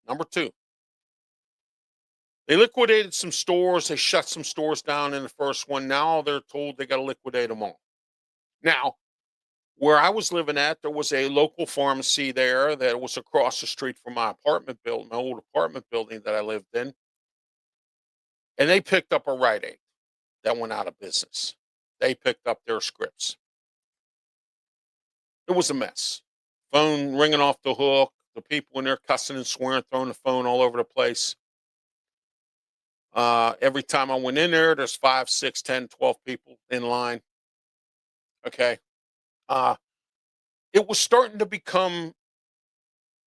Number 2. They liquidated some stores. They shut some stores down in the first one. Now they're told they got to liquidate them all. Now, where I was living at, there was a local pharmacy there that was across the street from my apartment building, my old apartment building that I lived in. And they picked up a Rite Aid that went out of business. They picked up their scripts. It was a mess. Phone ringing off the hook. The people in there cussing and swearing, throwing the phone all over the place. Every time I went in there, there's 5, 6, 10, 12 people in line. Okay. It was starting to become,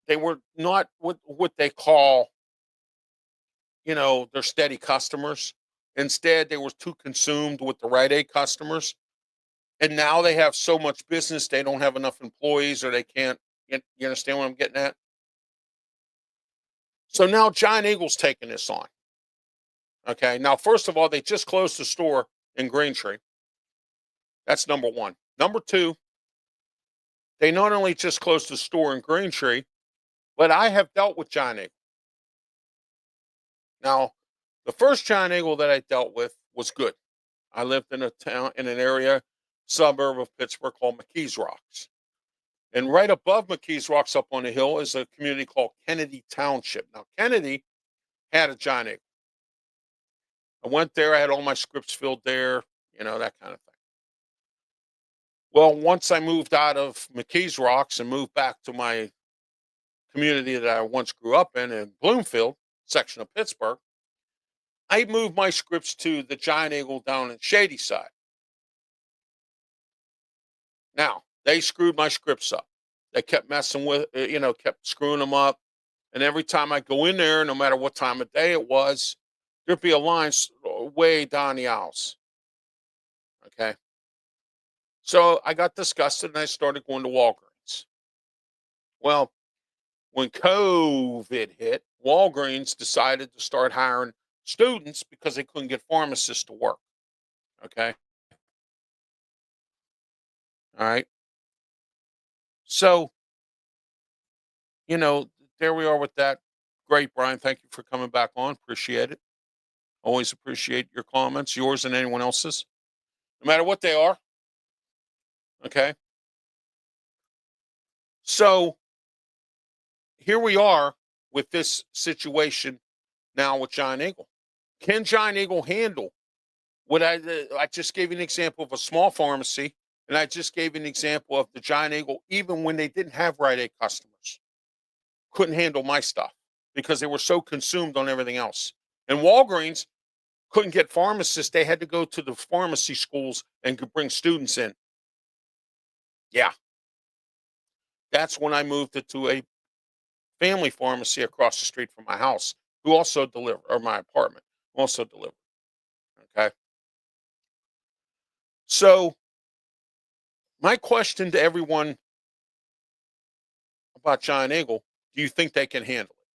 they were not what they call, their steady customers. Instead, they were too consumed with the Rite Aid customers. And now they have so much business, they don't have enough employees, or they can't, you understand what I'm getting at? So now Giant Eagle's taking this on. Okay. Now, first of all, they just closed the store in Greentree. That's number 1. Number 2, they not only just closed the store in Greentree, but I have dealt with Giant Eagle. Now, the first Giant Eagle that I dealt with was good. I lived in an area, suburb of Pittsburgh called McKees Rocks. And right above McKees Rocks up on the hill is a community called Kennedy Township. Now, Kennedy had a Giant Eagle. I went there. I had all my scripts filled there, that kind of thing. Well, once I moved out of McKees Rocks and moved back to my community that I once grew up in Bloomfield, section of Pittsburgh, I moved my scripts to the Giant Eagle down in Shadyside. Now, they screwed my scripts up. They kept messing with, kept screwing them up. And every time I go in there, no matter what time of day it was, there'd be a line way down the aisles. Okay. So I got disgusted and I started going to Walgreens. Well, when COVID hit, Walgreens decided to start hiring students because they couldn't get pharmacists to work. Okay. All right. So you know, there we are with that. Great, Brian. Thank you for coming back on. Appreciate it. Always appreciate your comments, yours and anyone else's, no matter what they are. Okay. So here we are with this situation now with Giant Eagle. Can Giant Eagle handle what I just gave you an example of a small pharmacy, and I just gave you an example of the Giant Eagle, even when they didn't have Rite Aid customers, couldn't handle my stuff because they were so consumed on everything else. And Walgreens couldn't get pharmacists. They had to go to the pharmacy schools and could bring students in. Yeah. That's when I moved it to a family pharmacy across the street from my house, who also delivered, or my apartment, also delivered. Okay. So, my question to everyone about Giant Eagle, do you think they can handle it?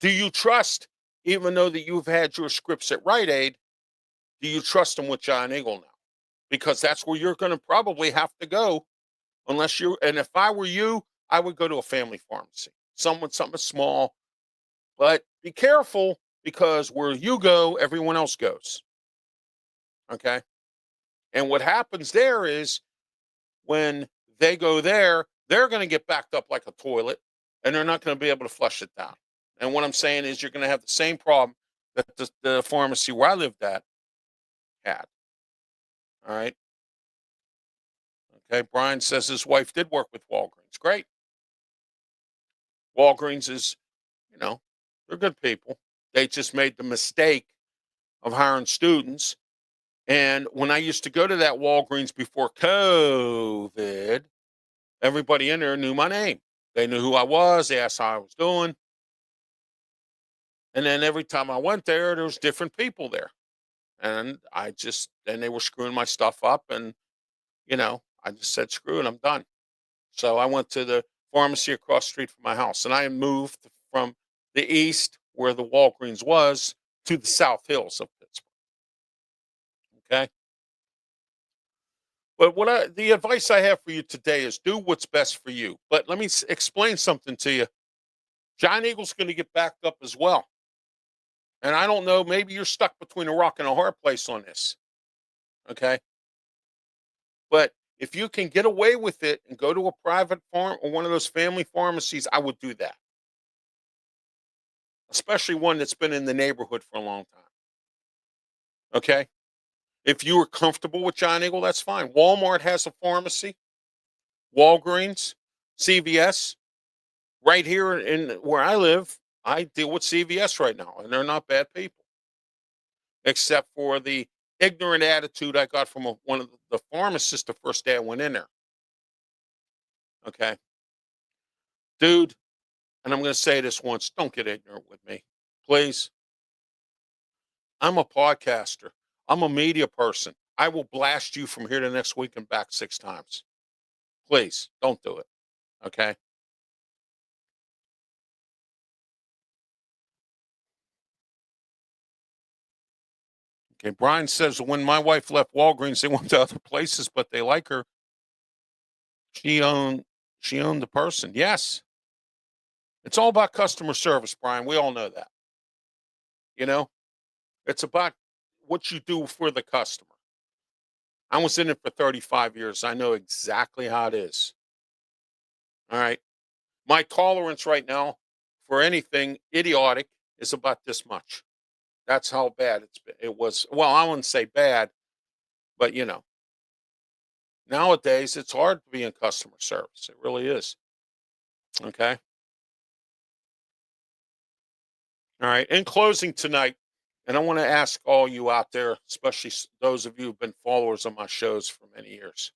Do you trust, even though that you've had your scripts at Rite Aid, do you trust them with Giant Eagle now? Because that's where you're going to probably have to go, unless you, and if I were you, I would go to a family pharmacy, something small, but be careful because where you go, everyone else goes. Okay. And what happens there is when they go there, they're going to get backed up like a toilet and they're not going to be able to flush it down. And what I'm saying is you're going to have the same problem that the pharmacy where I lived at had. All right. Okay. Brian says his wife did work with Walgreens. Great. Walgreens is, you know, they're good people. They just made the mistake of hiring students. And when I used to go to that Walgreens before COVID, everybody in there knew my name. They knew who I was. They asked how I was doing. And then every time I went there was different people there. And then they were screwing my stuff up. And, I just said, screw it, I'm done. So I went to the pharmacy across the street from my house. And I moved from the east, where the Walgreens was, to the South Hills of Pittsburgh. Okay. But the advice I have for you today is do what's best for you. But let me explain something to you. Giant Eagle's going to get backed up as well. And I don't know, maybe you're stuck between a rock and a hard place on this. Okay. But if you can get away with it and go to a private farm or one of those family pharmacies, I would do that. Especially one that's been in the neighborhood for a long time. Okay. If you are comfortable with Giant Eagle, that's fine. Walmart has a pharmacy, Walgreens, CVS. Right here in where I live, I deal with CVS right now, and they're not bad people, except for the ignorant attitude I got from one of the pharmacists the first day I went in there. Okay. Dude, and I'm going to say this once, don't get ignorant with me, please. I'm a podcaster. I'm a media person. I will blast you from here to next week and back 6 times. Please, don't do it. Okay. Okay. Brian says when my wife left Walgreens, they went to other places, but they like her. She owned the person. Yes. It's all about customer service, Brian. We all know that. It's about what you do for the customer. I was in it for 35 years. I know exactly how it is. All right. My tolerance right now for anything idiotic is about this much. That's how bad it was. Well, I wouldn't say bad, but nowadays it's hard to be in customer service. It really is. Okay. All right. In closing tonight, and I want to ask all you out there, especially those of you who've been followers of my shows for many years.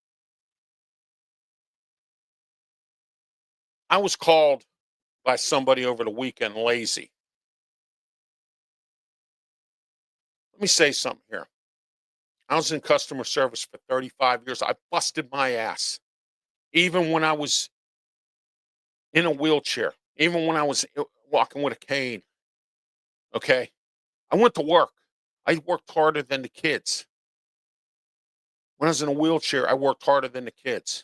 I was called by somebody over the weekend lazy. Let me say something here. I was in customer service for 35 years. I busted my ass, even when I was in a wheelchair, even when I was walking with a cane. Okay. I went to work. I worked harder than the kids. When I was in a wheelchair, I worked harder than the kids.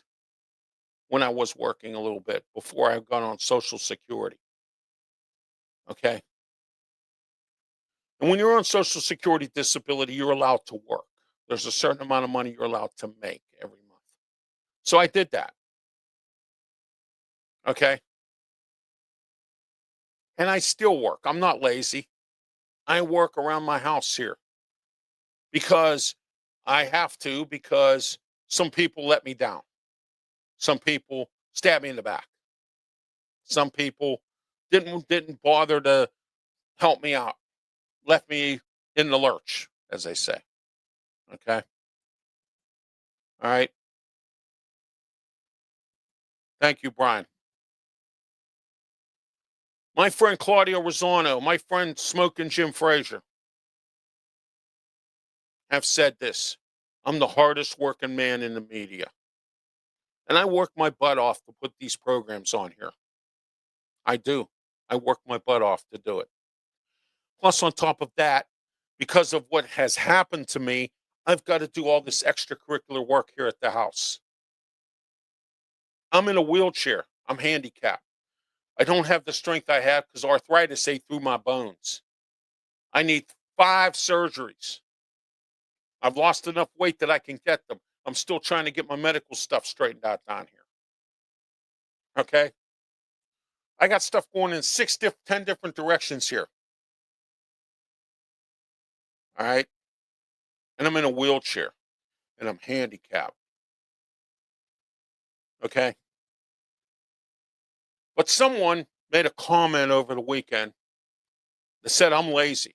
when I was working a little bit before I got on Social Security. Okay. And when you're on Social Security disability, you're allowed to work. There's a certain amount of money you're allowed to make every month. So I did that. Okay. And I still work. I'm not lazy. I work around my house here because I have to, because some people let me down. Some people stab me in the back. Some people didn't bother to help me out. Left me in the lurch, as they say. Okay. All right. Thank you, Brian. My friend Claudio Rosano, my friend Smoking Jim Frazier have said this. I'm the hardest working man in the media. And I work my butt off to put these programs on here. I do. I work my butt off to do it. Plus, on top of that, because of what has happened to me, I've got to do all this extracurricular work here at the house. I'm in a wheelchair. I'm handicapped. I don't have the strength I have because arthritis ate through my bones. I need 5 surgeries. I've lost enough weight that I can get them. I'm still trying to get my medical stuff straightened out down here. Okay? I got stuff going in 10 different directions here. All right? And I'm in a wheelchair. And I'm handicapped. Okay? But someone made a comment over the weekend that said I'm lazy.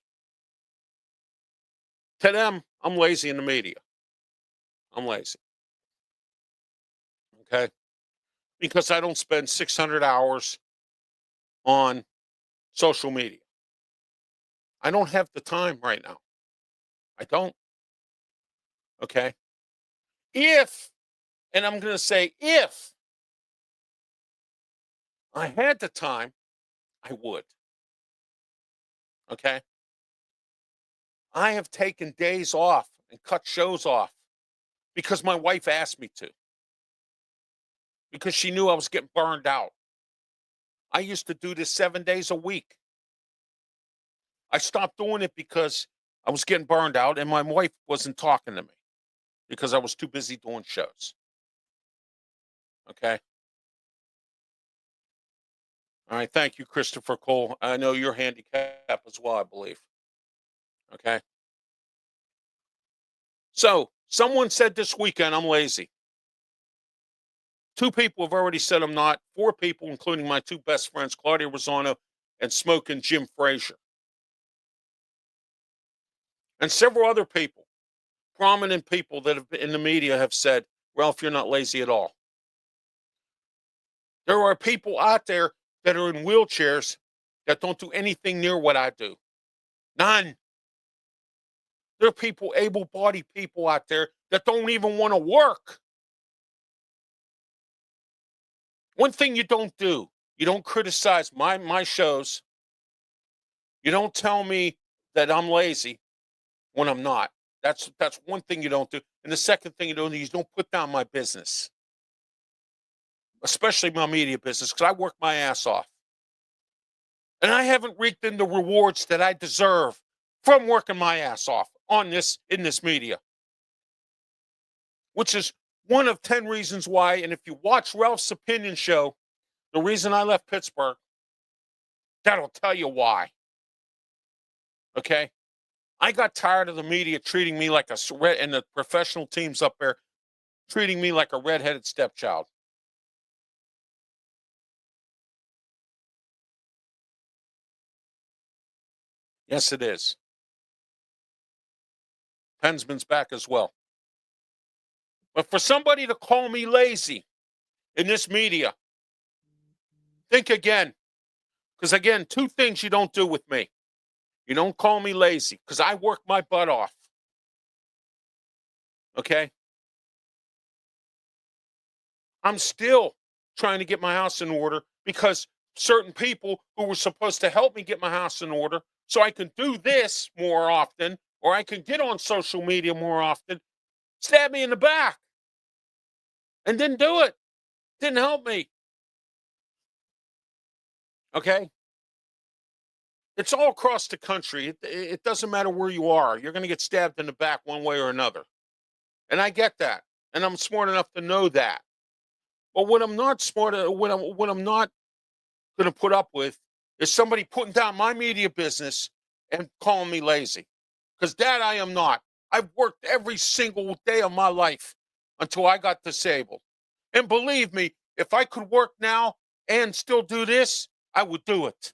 To them, I'm lazy in the media. I'm lazy. Okay? Because I don't spend 600 hours on social media. I don't have the time right now. I don't. Okay? If, and I'm going to say if I had the time, I would. Okay? I have taken days off and cut shows off because my wife asked me to. Because she knew I was getting burned out. I used to do this 7 days a week. I stopped doing it because I was getting burned out and my wife wasn't talking to me because I was too busy doing shows. Okay? All right. Thank you, Christopher Cole. I know you're handicapped as well, I believe. Okay? So, someone said this weekend I'm lazy. 2 people have already said I'm not. 4 people, including my 2 best friends, Claudia Rosano and Smoking Jim Frazier. And several other people, prominent people that have been in the media have said, Ralph, you're not lazy at all. There are people out there that are in wheelchairs that don't do anything near what I do. None. There are people, able-bodied people out there that don't even want to work. One thing you don't do, you don't criticize my shows. You don't tell me that I'm lazy when I'm not. That's one thing you don't do. And the second thing you don't do is you don't put down my business, especially my media business, because I work my ass off. And I haven't reaped in the rewards that I deserve from working my ass off in this media, which is one of 10 reasons why. And if you watch Ralph's Opinion Show, the reason I left Pittsburgh, that'll tell you why. Okay? I got tired of the media treating me like and the professional teams up there treating me like a redheaded stepchild. Yes, it is. Pensman's back as well. But for somebody to call me lazy in this media, think again. Because again, 2 things you don't do with me. You don't call me lazy because I work my butt off. Okay? I'm still trying to get my house in order because certain people who were supposed to help me get my house in order so I can do this more often or I can get on social media more often, stab me in the back and didn't do it. Didn't help me. Okay? It's all across the country. It doesn't matter where you are. You're going to get stabbed in the back one way or another. And I get that. And I'm smart enough to know that. But what I'm not what I'm not going to put up with is somebody putting down my media business and calling me lazy. Because that I am not. I've worked every single day of my life until I got disabled. And believe me, if I could work now and still do this, I would do it.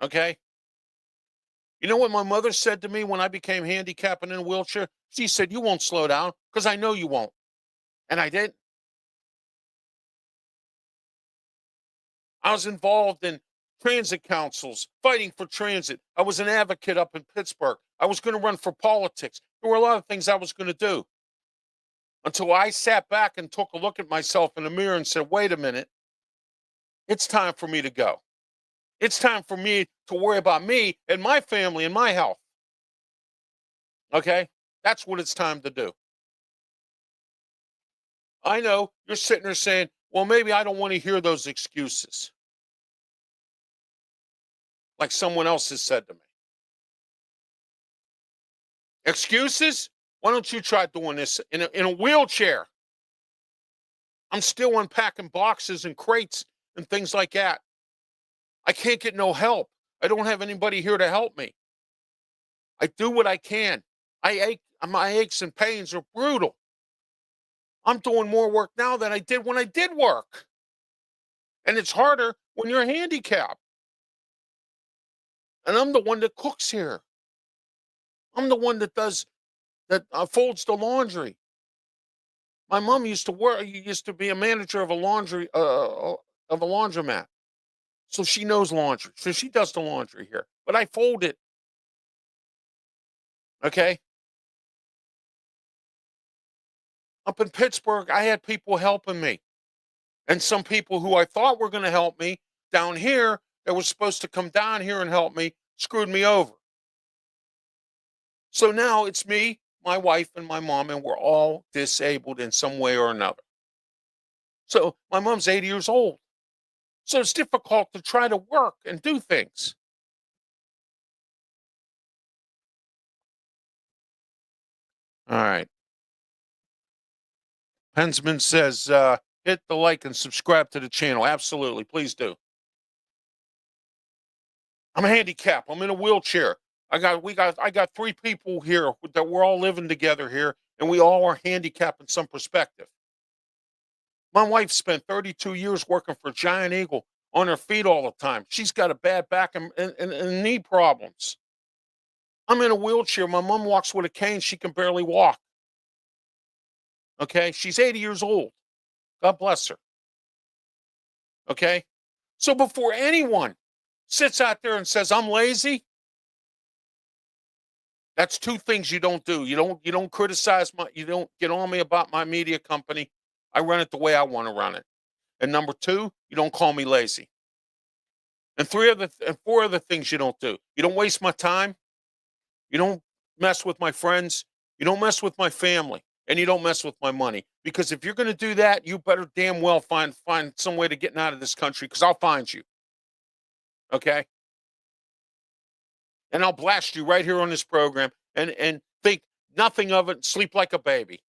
Okay? You know what my mother said to me when I became handicapped and in a wheelchair? She said, "You won't slow down," because I know you won't. And I did. I was involved in transit councils, fighting for transit. I was an advocate up in Pittsburgh. I was going to run for politics. There were a lot of things I was going to do until I sat back and took a look at myself in the mirror and said, wait a minute, it's time for me to go. It's time for me to worry about me and my family and my health. Okay? That's what it's time to do. I know you're sitting there saying, well, maybe I don't want to hear those excuses. Like someone else has said to me. Excuses? Why don't you try doing this in a wheelchair? I'm still unpacking boxes and crates and things like that. I can't get no help. I don't have anybody here to help me. I do what I can. My aches and pains are brutal. I'm doing more work now than I did when I did work. And it's harder when you're handicapped. And I'm the one that cooks here. I'm the one that folds the laundry. My mom used to be a manager of a laundromat. So she knows laundry. So she does the laundry here. But I fold it. Okay? Up in Pittsburgh, I had people helping me. And some people who I thought were going to help me down here that were supposed to come down here and help me screwed me over. So now it's me, my wife, and my mom, and we're all disabled in some way or another. So my mom's 80 years old. So it's difficult to try to work and do things. All right. Pensman says, hit the like and subscribe to the channel. Absolutely. Please do. I'm handicapped. I'm in a wheelchair. I got 3 people here that we're all living together here, and we all are handicapped in some perspective. My wife spent 32 years working for Giant Eagle on her feet all the time. She's got a bad back and knee problems. I'm in a wheelchair. My mom walks with a cane. She can barely walk. Okay? She's 80 years old. God bless her. Okay? So before anyone sits out there and says, I'm lazy, that's 2 things you don't do. You don't criticize you don't get on me about my media company. I run it the way I want to run it. And number 2, you don't call me lazy. And 4 other things you don't do. You don't waste my time. You don't mess with my friends. You don't mess with my family. And you don't mess with my money. Because if you're going to do that, you better damn well find some way to get out of this country, because I'll find you. Okay? And I'll blast you right here on this program and think nothing of it and sleep like a baby.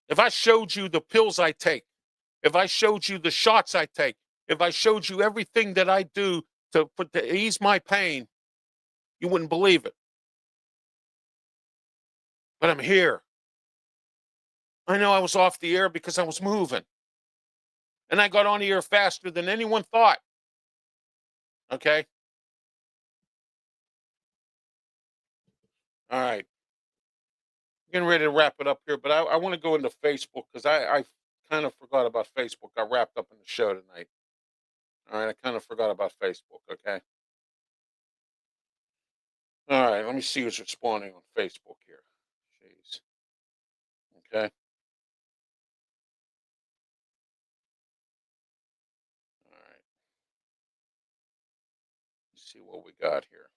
If I showed you the pills I take, if I showed you the shots I take, if I showed you everything that I do to ease my pain, you wouldn't believe it. But I'm here. I know I was off the air because I was moving. And I got on the air faster than anyone thought. Okay? All right. Getting ready to wrap it up here, but I want to go into Facebook because I kind of forgot about Facebook. I wrapped up in the show tonight. All right, I kind of forgot about Facebook. Okay. All right, let me see who's responding on Facebook here. Jeez. Okay. All right. Let's see what we got here.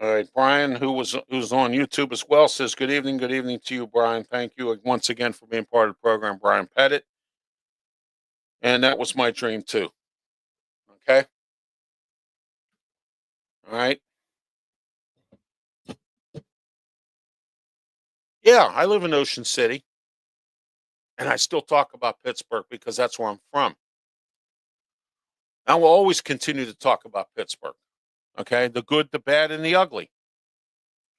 All right, Brian, who's on YouTube as well, says good evening to you, Brian. Thank you once again for being part of the program, Brian Pettit. And that was my dream too. Okay. All right. Yeah, I live in Ocean City, and I still talk about Pittsburgh because that's where I'm from. I will always continue to talk about Pittsburgh. Okay, the good, the bad, and the ugly.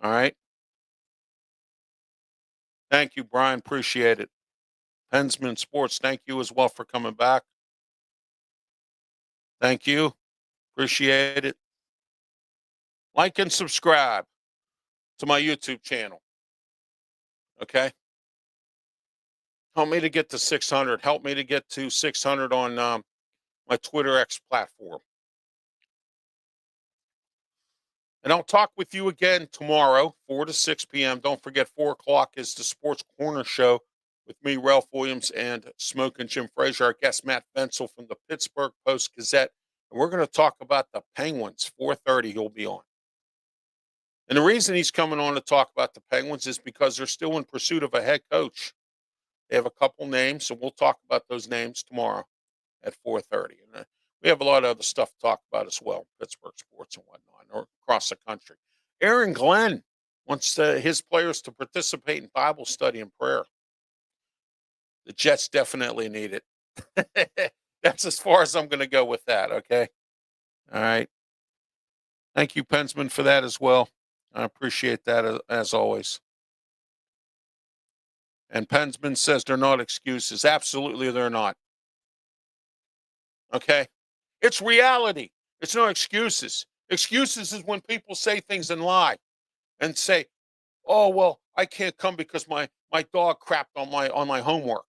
All right. Thank you, Brian. Appreciate it. Pensman Sports, thank you as well for coming back. Thank you. Appreciate it. Like and subscribe to my YouTube channel. Okay. Help me to get to 600. Help me to get to 600 on my Twitter X platform. And I'll talk with you again tomorrow, 4 to 6 p.m. Don't forget, 4 o'clock is the Sports Corner Show with me, Ralph Williams, and Smoking Jim Frazier. Our guest, Matt Fensel from the Pittsburgh Post-Gazette. And we're going to talk about the Penguins. 4:30 he'll be on. And the reason he's coming on to talk about the Penguins is because they're still in pursuit of a head coach. They have a couple names, so we'll talk about those names tomorrow at 4:30. And we have a lot of other stuff to talk about as well, Pittsburgh sports and whatnot, or across the country. Aaron Glenn wants his players to participate in Bible study and prayer. The Jets definitely need it. That's as far as I'm going to go with that, okay? All right. Thank you, Pensman, for that as well. I appreciate that as always. And Pensman says they're not excuses. Absolutely, they're not. Okay? It's reality. It's no excuses. Excuses is when people say things and lie and say, oh, well, I can't come because my dog crapped on my homework.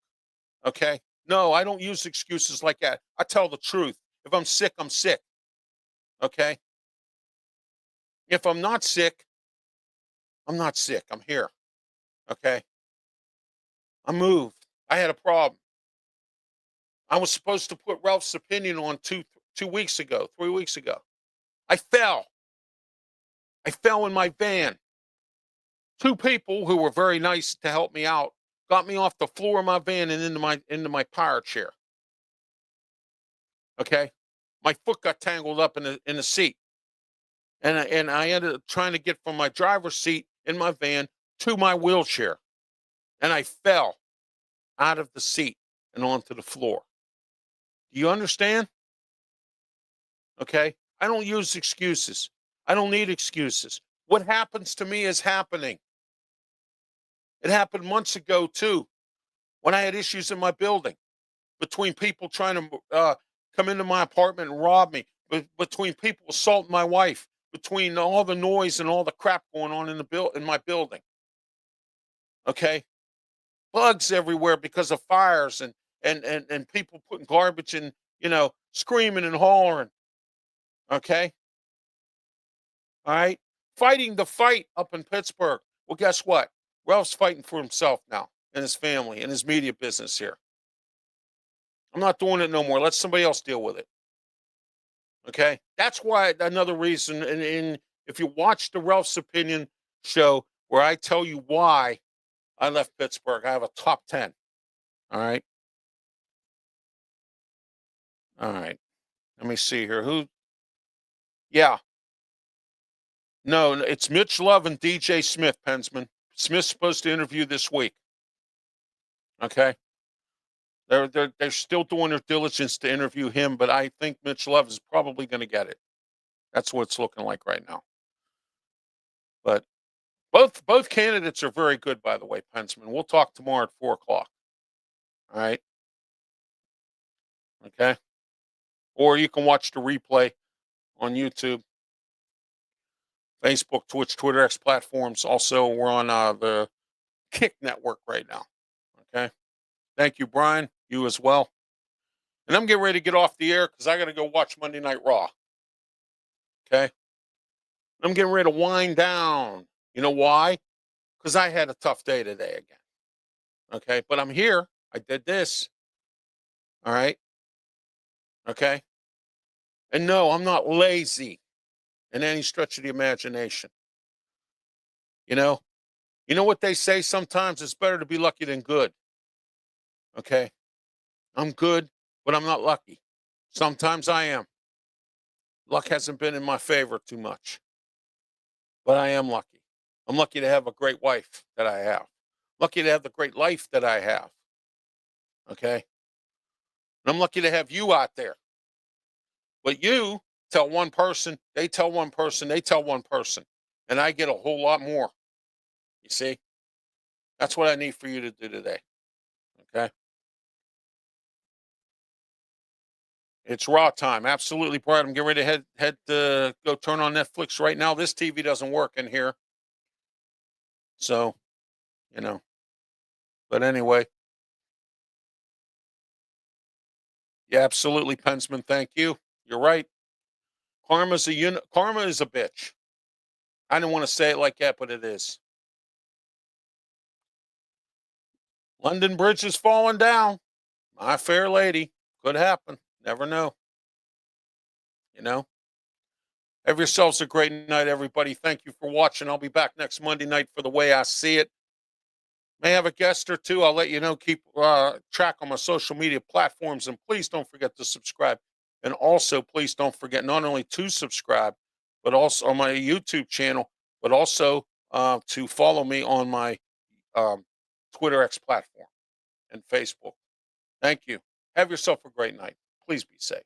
Okay? No, I don't use excuses like that. I tell the truth. If I'm sick, I'm sick. Okay? If I'm not sick, I'm not sick. I'm here. Okay? I moved. I had a problem. I was supposed to put Ralph's opinion on 3 weeks ago. I fell. I fell in my van. 2 people who were very nice to help me out got me off the floor of my van and into my power chair. Okay? My foot got tangled up in the seat. And I ended up trying to get from my driver's seat in my van to my wheelchair. And I fell out of the seat and onto the floor. Do you understand? Okay? I don't use excuses. I don't need excuses. What happens to me is happening. It happened months ago, too, when I had issues in my building between people trying to come into my apartment and rob me, between people assaulting my wife, between all the noise and all the crap going on in my building. Okay? Bugs everywhere because of fires and people putting garbage in, screaming and hollering. Okay? All right? Fighting the fight up in Pittsburgh. Well, guess what? Ralph's fighting for himself now and his family and his media business here. I'm not doing it no more. Let somebody else deal with it. Okay? That's why another reason, and if you watch the Ralph's Opinion show where I tell you why I left Pittsburgh, I have a top 10. All right? All right. Let me see here. Yeah. No, it's Mitch Love and DJ Smith, Pensman. Smith's supposed to interview this week. Okay? They're still doing their diligence to interview him, but I think Mitch Love is probably going to get it. That's what it's looking like right now. But both candidates are very good, by the way, Pensman. We'll talk tomorrow at 4 o'clock. All right? Okay? Or you can watch the replay on YouTube, Facebook, Twitch, Twitter, X platforms. Also, we're on the Kick Network right now. Okay? Thank you, Brian. You as well. And I'm getting ready to get off the air because I got to go watch Monday Night Raw. Okay? I'm getting ready to wind down. You know why? Because I had a tough day today again. Okay? But I'm here. I did this. All right? Okay? And no, I'm not lazy in any stretch of the imagination. You know what they say sometimes? It's better to be lucky than good. Okay? I'm good, but I'm not lucky. Sometimes I am. Luck hasn't been in my favor too much, but I am lucky. I'm lucky to have a great wife that I have. Lucky to have the great life that I have. Okay? And I'm lucky to have you out there. But you tell one person, they tell one person, they tell one person, and I get a whole lot more. You see? That's what I need for you to do today. Okay? It's raw time. Absolutely, Brad. I'm getting ready to head to go turn on Netflix right now. This TV doesn't work in here. So, you know. But anyway. Yeah, absolutely, Pensman. Thank you. You're right. Karma is a bitch. I didn't want to say it like that, but it is. London Bridge is falling down. My fair lady. Could happen. Never know. You know? Have yourselves a great night, everybody. Thank you for watching. I'll be back next Monday night for The Way I See It. May have a guest or two. I'll let you know. Keep track on my social media platforms. And please don't forget to subscribe. And also, please don't forget not only to subscribe, but also on my YouTube channel, but also to follow me on my Twitter X platform and Facebook. Thank you. Have yourself a great night. Please be safe.